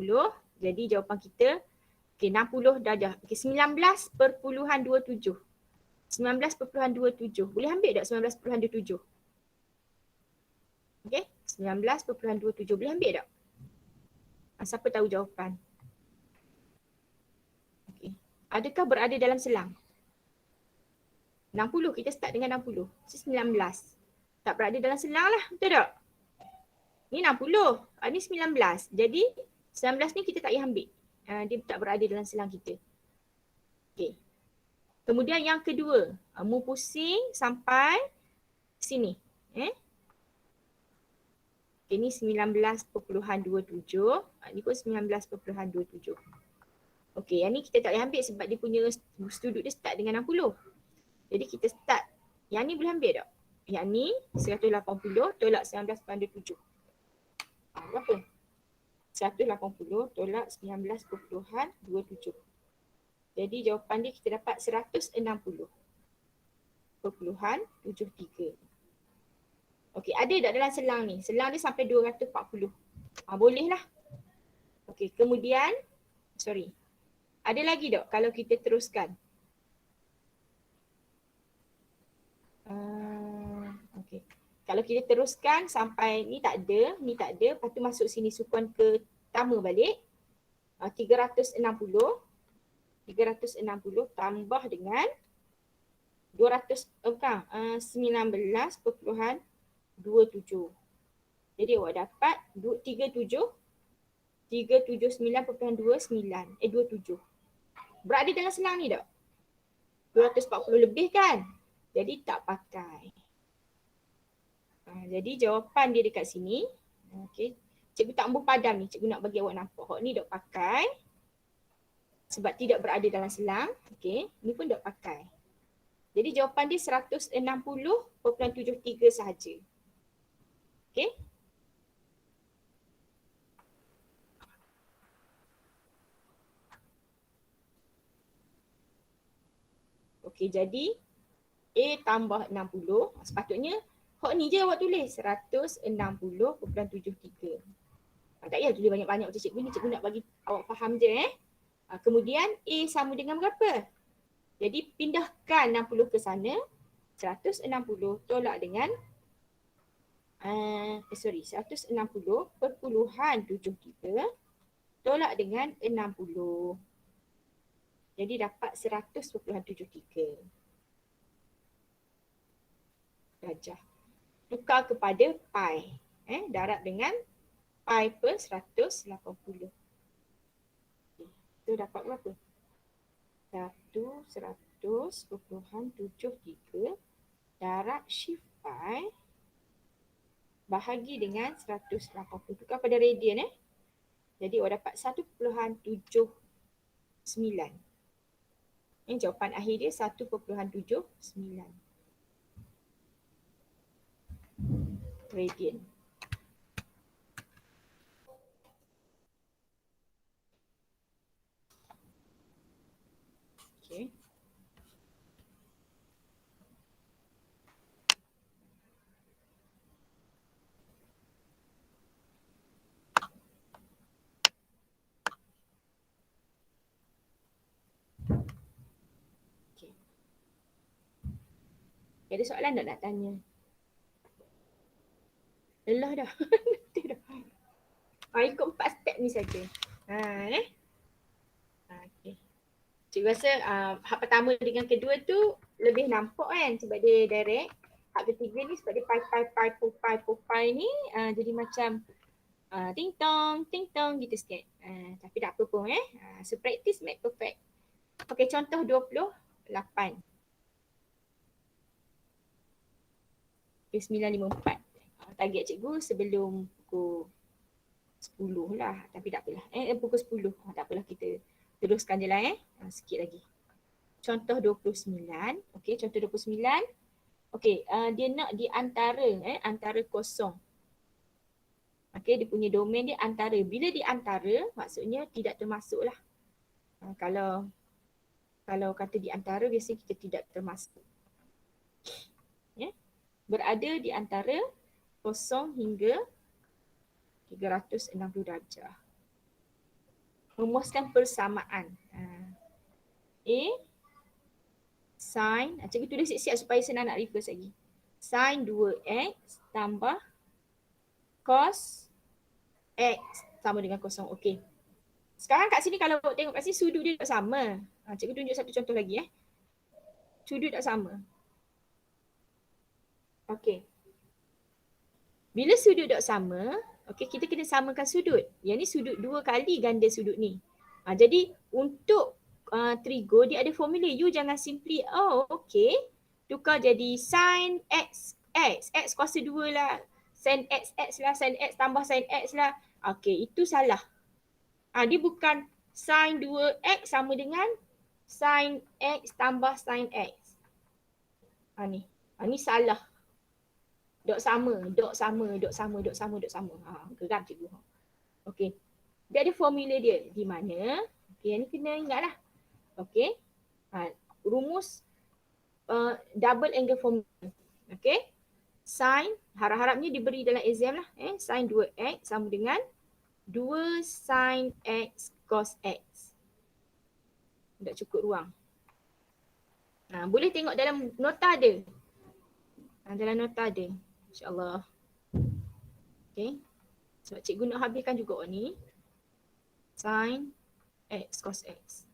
Jadi jawapan kita okay, 60 darjah. Okay, 19.27. 19.27. Boleh ambil tak 19.27? Okay. 19.27. Boleh ambil tak? Siapa tahu jawapan? Okay. Adakah berada dalam selang? 60. Kita start dengan 60. So 19. Tak berada dalam selang lah. Betul tak? Ni 60. Ni 19. Jadi 19 ni kita tak payah ambil. Dia tak berada dalam selang kita. Okay. Kemudian yang kedua, mu pusing sampai sini. Okay, ni 19.27. Ni pun 19.27. Okay, yang ni kita tak boleh ambil sebab dia punya sudut dia start dengan 60. Jadi kita start. Yang ni boleh ambil tak? Yang ni 180 tolak 19.27. Berapa? 180 tolak 19.27. Jadi jawapan dia kita dapat 160.73. Okey, ada tak dalam selang ni? Selang dia sampai 240. Boleh lah. Okey, kemudian ada lagi tak kalau kita teruskan? Okey. Kalau kita teruskan sampai ni tak ada, lepas tu masuk sini sukuan pertama balik. 360 tambah dengan 19.27. Jadi awak dapat 379.29. Berada dalam selang ni tak? 240 lebih kan? Jadi tak pakai. Jadi jawapan dia dekat sini. Okey. Cikgu tak ambuh padam ni. Cikgu nak bagi awak nampak. Hak ni tak pakai. Sebab tidak berada dalam selang. Okey. Ni pun tak pakai. Jadi jawapan dia 160.73 sahaja. Okey. Okey, jadi A tambah 60. Sepatutnya hak ni je awak tulis 160.73. Tak payah tulis banyak-banyak macam cikgu ni. Cikgu nak bagi awak faham je. Kemudian A sama dengan berapa? Jadi pindahkan 60 ke sana. 160 tolak dengan 160.73 tolak dengan 60. Jadi dapat 100.73 darjah. Tukar kepada pi. Darab dengan pi per 180. Itu dapat berapa? 100.73 darab shift pi bahagi dengan 180. Tukar pada radian. Jadi awak dapat 1.79. Jawapan akhir dia 1.79 radian. Okay. Okay. Ada soalan tak nak tanya? Lelah dah. Nanti dah. Ikut 4 step ni saja. Okay. Cikgu rasa hak pertama dengan kedua tu lebih nampak kan sebab dia direct. Hak ketiga ni sebab dia pai ni jadi macam ting tong gitu sikit. Tapi tak apa pun so practice make perfect. Okay, contoh 28. Okay, 9.54. Target cikgu sebelum pukul 10 lah. Tapi tak apalah. Pukul 10. Tak apalah, kita teruskan je lah sikit lagi. Contoh 29. Okay, contoh 29. Okay, dia nak di antara antara kosong. Okay, dia punya domain dia antara. Bila di antara, maksudnya tidak termasuk lah. Kalau kata di antara, biasanya kita tidak termasuk. Berada di antara 0 hingga 360 darjah. Memuaskan persamaan. A sin, cikgu tulis siap-siap supaya senang nak reverse lagi. Sin 2x tambah cos x sama dengan 0. Okey. Sekarang kat sini kalau tengok kat sini sudut dia tak sama. Cikgu tunjuk satu contoh lagi Sudut tak sama. Okey. Bila sudut tak sama, okey, kita kena samakan sudut. Yang ni sudut 2 kali ganda sudut ni. Jadi untuk trigo dia ada formula. You jangan simply tukar jadi sin x x. X kuasa 2 lah. Sin x x lah. Sin x tambah sin x lah. Okey, itu salah. Dia bukan sin 2x sama dengan sin x tambah sin x. Ni salah. Dok sama. Geram cikgu. Okey. Dia ada formula dia. Di mana? Okey, yang ni kena ingatlah. Okey. Rumus double angle formula. Okey. Sin, harap-harapnya diberi dalam exam lah. Sin 2x sama dengan 2 sin x cos x. Tak cukup ruang. Boleh tengok dalam nota ada. Dalam nota ada. InsyaAllah. Okay. Sebab cikgu nak habiskan juga ni. Sin x cos x.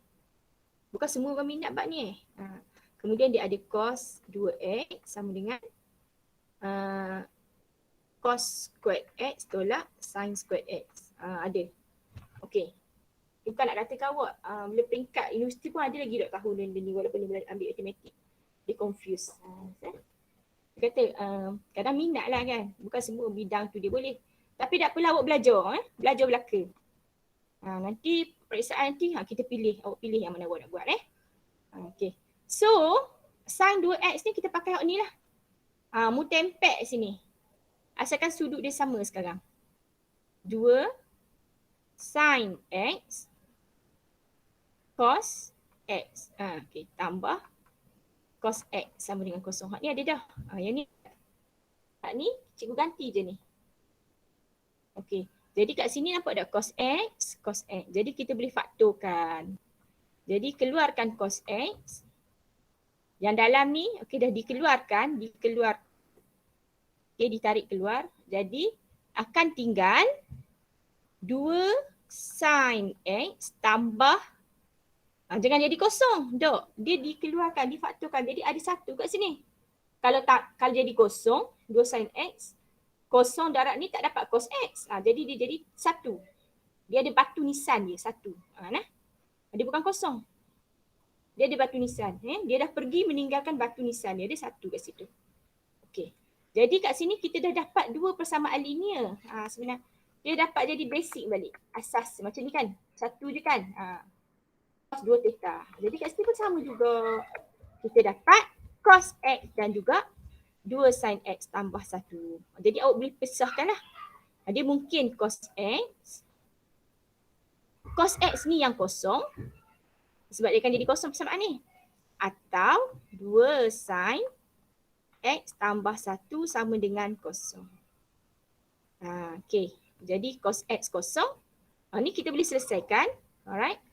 Bukan semua orang minat bab ni Kemudian dia ada cos 2x sama dengan cos squared x tolak sin squared x. Ada. Okey. Bukan nak kata awak bila peringkat universiti pun ada lagi tak tahu benda ni walaupun dia ambil matematik. Dia confuse. Dia kata kadang minat lah kan. Bukan semua bidang tu dia boleh. Tapi tak apalah awak belajar. Belajar belaka. Nanti periksaan nanti kita pilih. Awak pilih yang mana awak nak buat. Okay. So sin 2x ni kita pakai awak ni lah. Mu tempek sini. Asalkan sudut dia sama sekarang. 2 sin x cos x. Okay. Tambah cos x sama dengan kosong. Hak ni ada dah. Yang ni. Hak ni cikgu ganti je ni. Okay. Jadi kat sini nampak tak cos x, cos x. Jadi kita boleh faktorkan. Jadi keluarkan cos x. Yang dalam ni okay, dah dikeluarkan. Okay, ditarik keluar. Jadi akan tinggal 2 sin x tambah jangan jadi kosong. Dok, dia dikeluarkan, difaktorkan. Jadi ada 1 kat sini. Kalau jadi kosong, 2 sin x, kosong darab ni tak dapat cos x. Jadi dia jadi 1. Dia ada batu nisan dia 1. Dia bukan kosong. Dia ada batu nisan. Dia dah pergi meninggalkan batu nisan dia. Ada 1 kat situ. Okey. Jadi kat sini kita dah dapat 2 persamaan linear. Sebenarnya dia dapat jadi basic balik. Asas macam ni kan. 1 je kan. 2 theta. Jadi kat sini pun sama juga. Kita dapat cos X dan juga 2 sin X tambah 1. Jadi awak boleh pisahkan lah. Dia mungkin cos X ni yang kosong. Sebab dia akan jadi kosong persamaan ni. Atau 2 sin X tambah 1 sama dengan kosong. Okay. Jadi cos X kosong. Ni kita boleh selesaikan. Alright.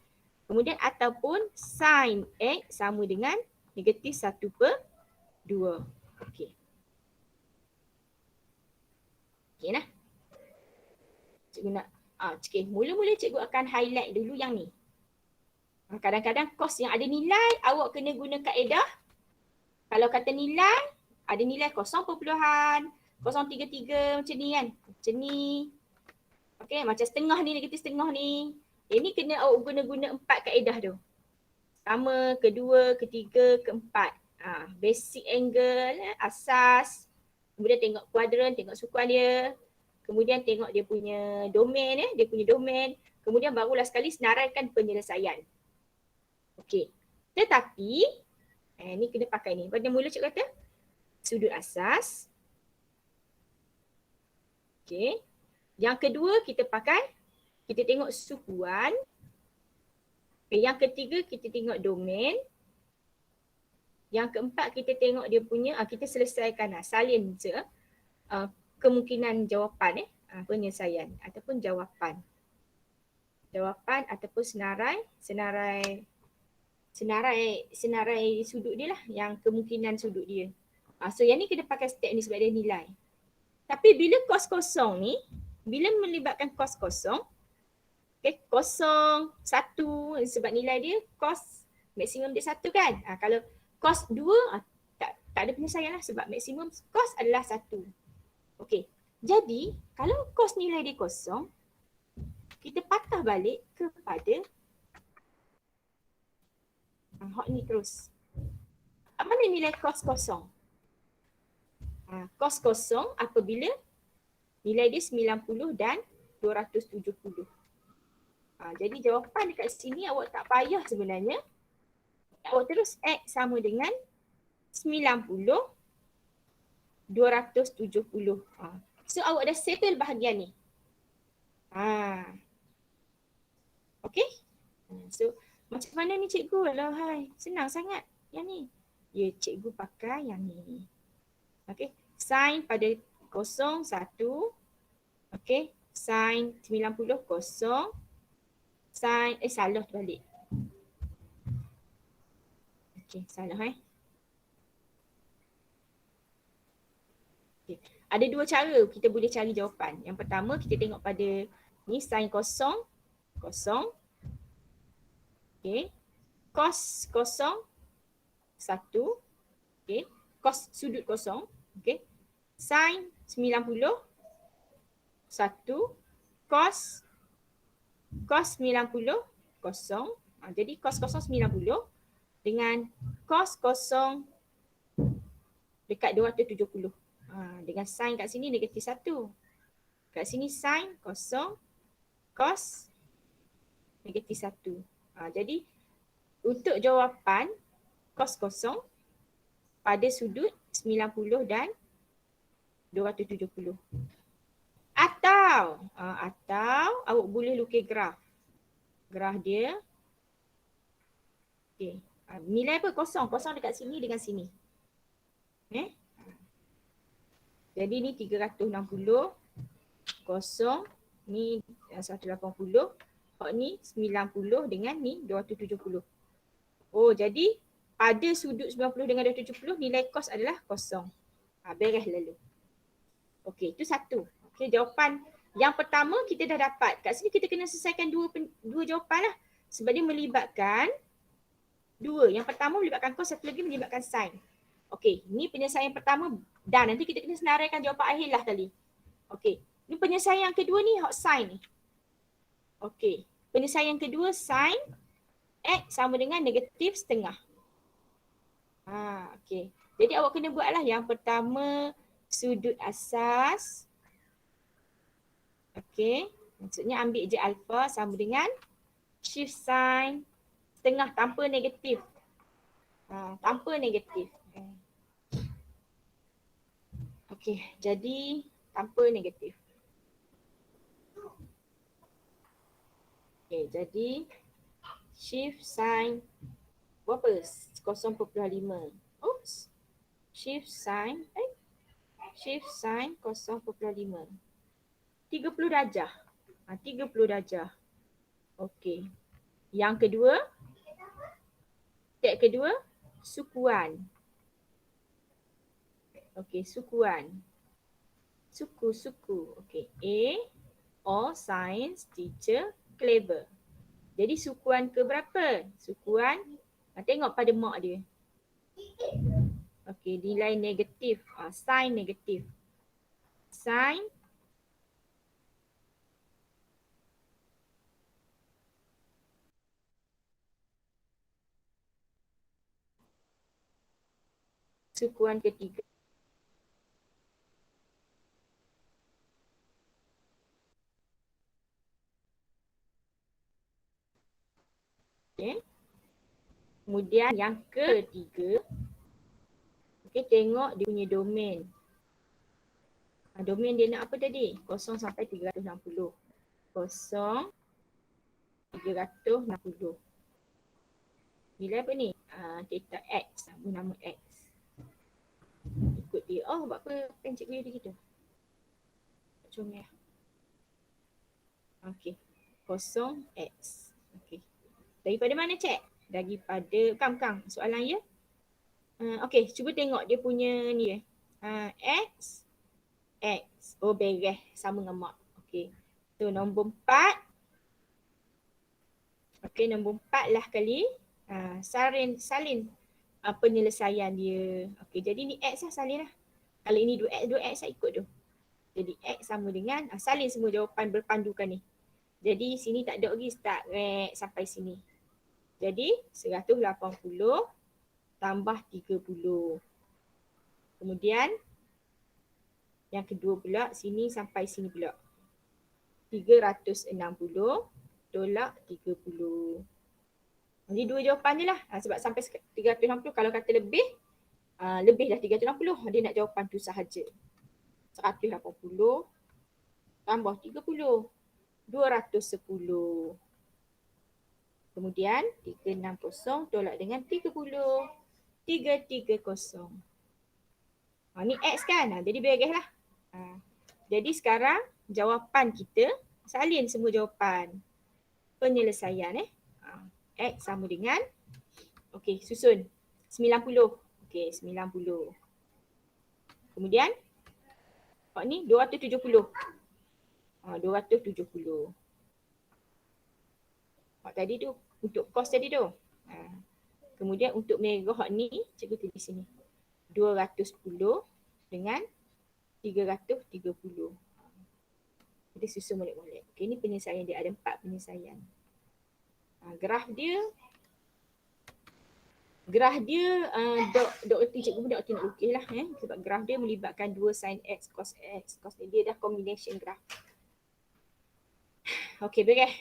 Kemudian ataupun sin X sama dengan negatif 1/2. Okey. Okey lah. Cikgu nak, okay. Mula-mula cikgu akan highlight dulu yang ni. Kadang-kadang kos yang ada nilai, awak kena guna kaedah. Kalau kata nilai, ada nilai 0.033 macam ni kan. Macam ni. Okey, macam setengah ni, negatif setengah ni. Ini kena awak guna 4 kaedah tu. Pertama, kedua, ketiga, keempat. Basic angle, asas. Kemudian tengok kuadran, tengok sukuan dia. Kemudian tengok dia punya domain, dia punya domain. Kemudian barulah sekali senaraikan penyelesaian. Okey. Tetapi, ni kena pakai ni. Pada mula cikgu kata, sudut asas. Okey. Yang kedua kita pakai, kita tengok sukuan. Yang ketiga kita tengok domain. Yang keempat kita tengok dia punya, kita selesaikan salin je kemungkinan jawapan penyelesaian ataupun jawapan. Jawapan ataupun senarai sudut dia lah, yang kemungkinan sudut dia. So yang ni kena pakai step ni sebab dia nilai. Tapi bila kos kosong ni, bila melibatkan kos kosong, okay, 0, 1 sebab nilai dia kos maksimum dia 1 kan. Kalau kos 2 tak ada penyelesaian lah sebab maksimum kos adalah 1. Okey. Jadi kalau kos nilai dia 0, kita patah balik kepada hot ni terus. Mana nilai kos kosong? Kos kosong apabila nilai dia 90 dan 270. Jadi jawapan dekat sini awak tak payah sebenarnya. Awak terus X sama dengan 90, 270. So awak dah settle bahagian ni. Okay. So macam mana ni cikgu? Alah, senang sangat yang ni. Ya, cikgu pakai yang ni. Okay. Sin pada 0, 1. Okay. Sin 90, 0. Sin, salah terbalik. Okay, salah Okay. Ada 2 cara kita boleh cari jawapan. Yang pertama kita tengok pada ni sin 0, 0. Okay. Cos 0, 1. Okay. Cos sudut 0. Okay. Sin 90, 1. Cos 90, 0. Jadi cos 0, 90 dengan cos 0 dekat 270. Dengan sin kat sini negatif 1. Kat sini sin 0, cos negatif 1. Jadi untuk jawapan cos 0 pada sudut 90 dan 270. Atau awak boleh lukis graf. Graf dia. Okay. Nilai apa? 0. 0 dekat sini dengan sini. Jadi ni 360. 0. Ni 180. Ni 90 dengan ni 270. Oh, jadi pada sudut 90 dengan 270 nilai cos adalah 0. Beres lalu. Okey, itu satu. Okey, jawapan yang pertama kita dah dapat. Kat sini kita kena selesaikan dua jawapan lah. Sebab dia melibatkan dua. Yang pertama melibatkan cos, satu lagi melibatkan sin. Okey, ni penyelesaian pertama dan nanti kita kena senaraikan jawapan akhir lah kali. Okey, ni penyelesaian yang kedua ni hot sin ni. Okey, penyelesaian kedua sin X sama dengan negatif setengah. Okey. Jadi awak kena buatlah yang pertama sudut asas. Okey. Maksudnya ambil je alpha sama dengan shift sin setengah tanpa negatif. Tanpa negatif. Okey, jadi tanpa negatif. Okey, jadi shift sign berapa? 0.5. Oops. Shift sign 0.5. 30 darjah. 30 darjah. Okey. Yang kedua, step kedua, sukuan. Okey, sukuan. Suku. Okey. All science teacher clever. Jadi sukuan ke berapa? Sukuan, tengok pada mak dia. Okey, nilai negatif. Sign negatif. Sign sukuan ketiga. Okay. Kemudian yang ketiga, okey, tengok dia punya domain. Domain dia nak apa tadi? 0 sampai 360. 0, 360. Nilai apa ni? Theta X. Nama X. Ikut dia. Oh, buat apa pen cikgu dia gitu? Comel. Okey. 0x. Okey. Daripada mana cek? Daripada Kang soalan ya. Okey, cuba tengok dia punya ni X. Oh, beres sama dengan mak. Okey. So nombor 4. Okey, nombor 4 lah kali salin penyelesaian dia. Okey, jadi ni X lah, salin lah. Kalau ini 2X saya ikut tu. Jadi X sama dengan salin semua jawapan berpandukan ni. Jadi sini tak ada lagi start sampai sini. Jadi 180 tambah 30. Kemudian yang kedua pula sini sampai sini pula. 360 tolak 30. Jadi dua jawapan je lah. Sebab sampai 360 kalau kata lebih dah 360. Dia nak jawapan tu sahaja. 180 tambah 30. 210. Kemudian 360 tolak dengan 30. 330. Ni X kan? Jadi beres lah. Jadi sekarang jawapan kita salin semua jawapan. Penyelesaian X sama dengan okey, susun 90. Okey, 90. Kemudian ni 270. 270. Tadi tu untuk kos tadi tu. Kemudian untuk merah ni cikgu tulis sini. 210 dengan 330. Kita susun molek-molek. Okey, ni penyelesaian dia, ada 4 penyelesaian. Graf dia Dr. Cikgu pun Dr. nak lukis lah sebab graf dia melibatkan 2 sin X, cos X. Cos dia dah combination graf. Okey, beres.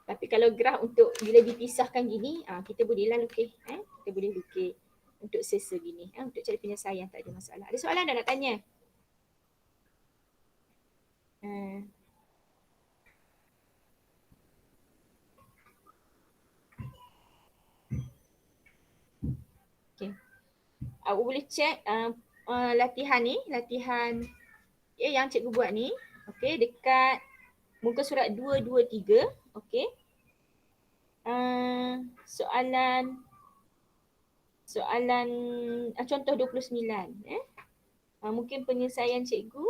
Tapi kalau graf untuk bila dipisahkan gini, kita bolehlah lukis. Kita boleh lukis untuk sesa gini. Untuk cari penyelesaian tak ada masalah. Ada soalan dah nak tanya? Okay. Awak boleh cek latihan ni, latihan yang cikgu buat ni. Okay, dekat muka surat 223. Okay. Soalan contoh 29. Mungkin penyelesaian cikgu.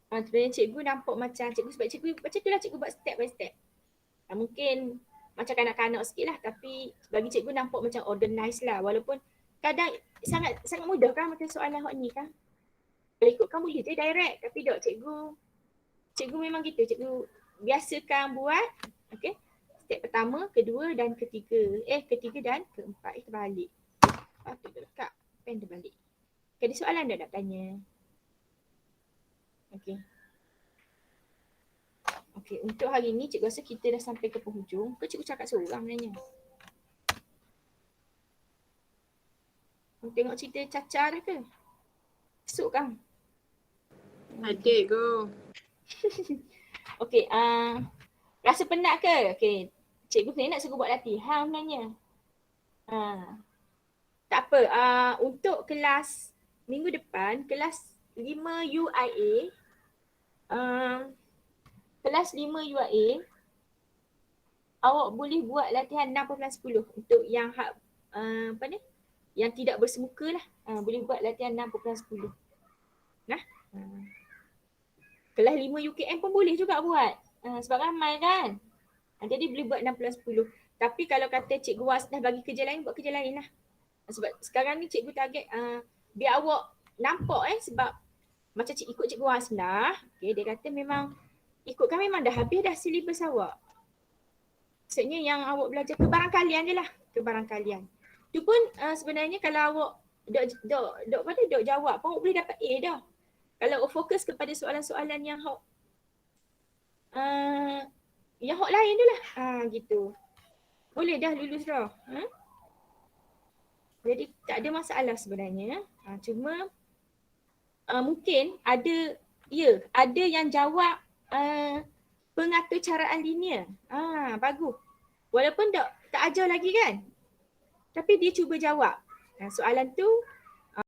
Sebenarnya cikgu nampak macam sebab cikgu macam tu lah cikgu buat step by step. Mungkin macam kanak-kanak sikit lah, tapi bagi cikgu nampak macam organized lah, walaupun kadang sangat mudah kan macam soalan hot ni kan. Kalau ikutkan boleh je direct, tapi dok cikgu memang gitu, cikgu biasakan buat okay, step pertama, kedua dan ketiga. Ketiga dan keempat. Terbalik. Patut dekat pen terbalik. Ada soalan dah nak tanya? Okay. Okey, untuk hari ni cikgu rasa kita dah sampai ke penghujung. Ke cikgu cakap seorang sebenarnya? Tengok cerita Caca dah ke? Esok kan? Adik ke? Okey, rasa penat ke? Okey, cikgu sebenarnya nak suruh buat latihan sebenarnya. Tak apa, untuk kelas minggu depan, kelas 5 UIA, kelas 5 UIA, awak boleh buat latihan 6/10 untuk yang apa ni? Yang tidak bersemuka lah. Boleh buat latihan 6/10. Nah. Kelas 5 UKM pun boleh juga buat. Sebab ramai kan. Jadi boleh buat 6/10. Tapi kalau kata Cikgu Was dah bagi kerja lain, buat kerja lain lah. Sebab sekarang ni cikgu target biar awak nampak sebab macam ikut Cikgu Hasnah, okay, dia kata memang ikutkan memang dah habis dah silibus awak. Maksudnya yang awak belajar kebarangkalian je lah, kebarangkalian. Tu pun sebenarnya kalau awak dok jawab pun awak boleh dapat A dah. Kalau awak fokus kepada soalan-soalan yang hok lain tu lah. Gitu. Boleh dah lulus dah. Jadi tak ada masalah sebenarnya. Cuma mungkin ada yang jawab pengatur caraan linear. Bagus. Walaupun tak ajar lagi kan. Tapi dia cuba jawab. Soalan tu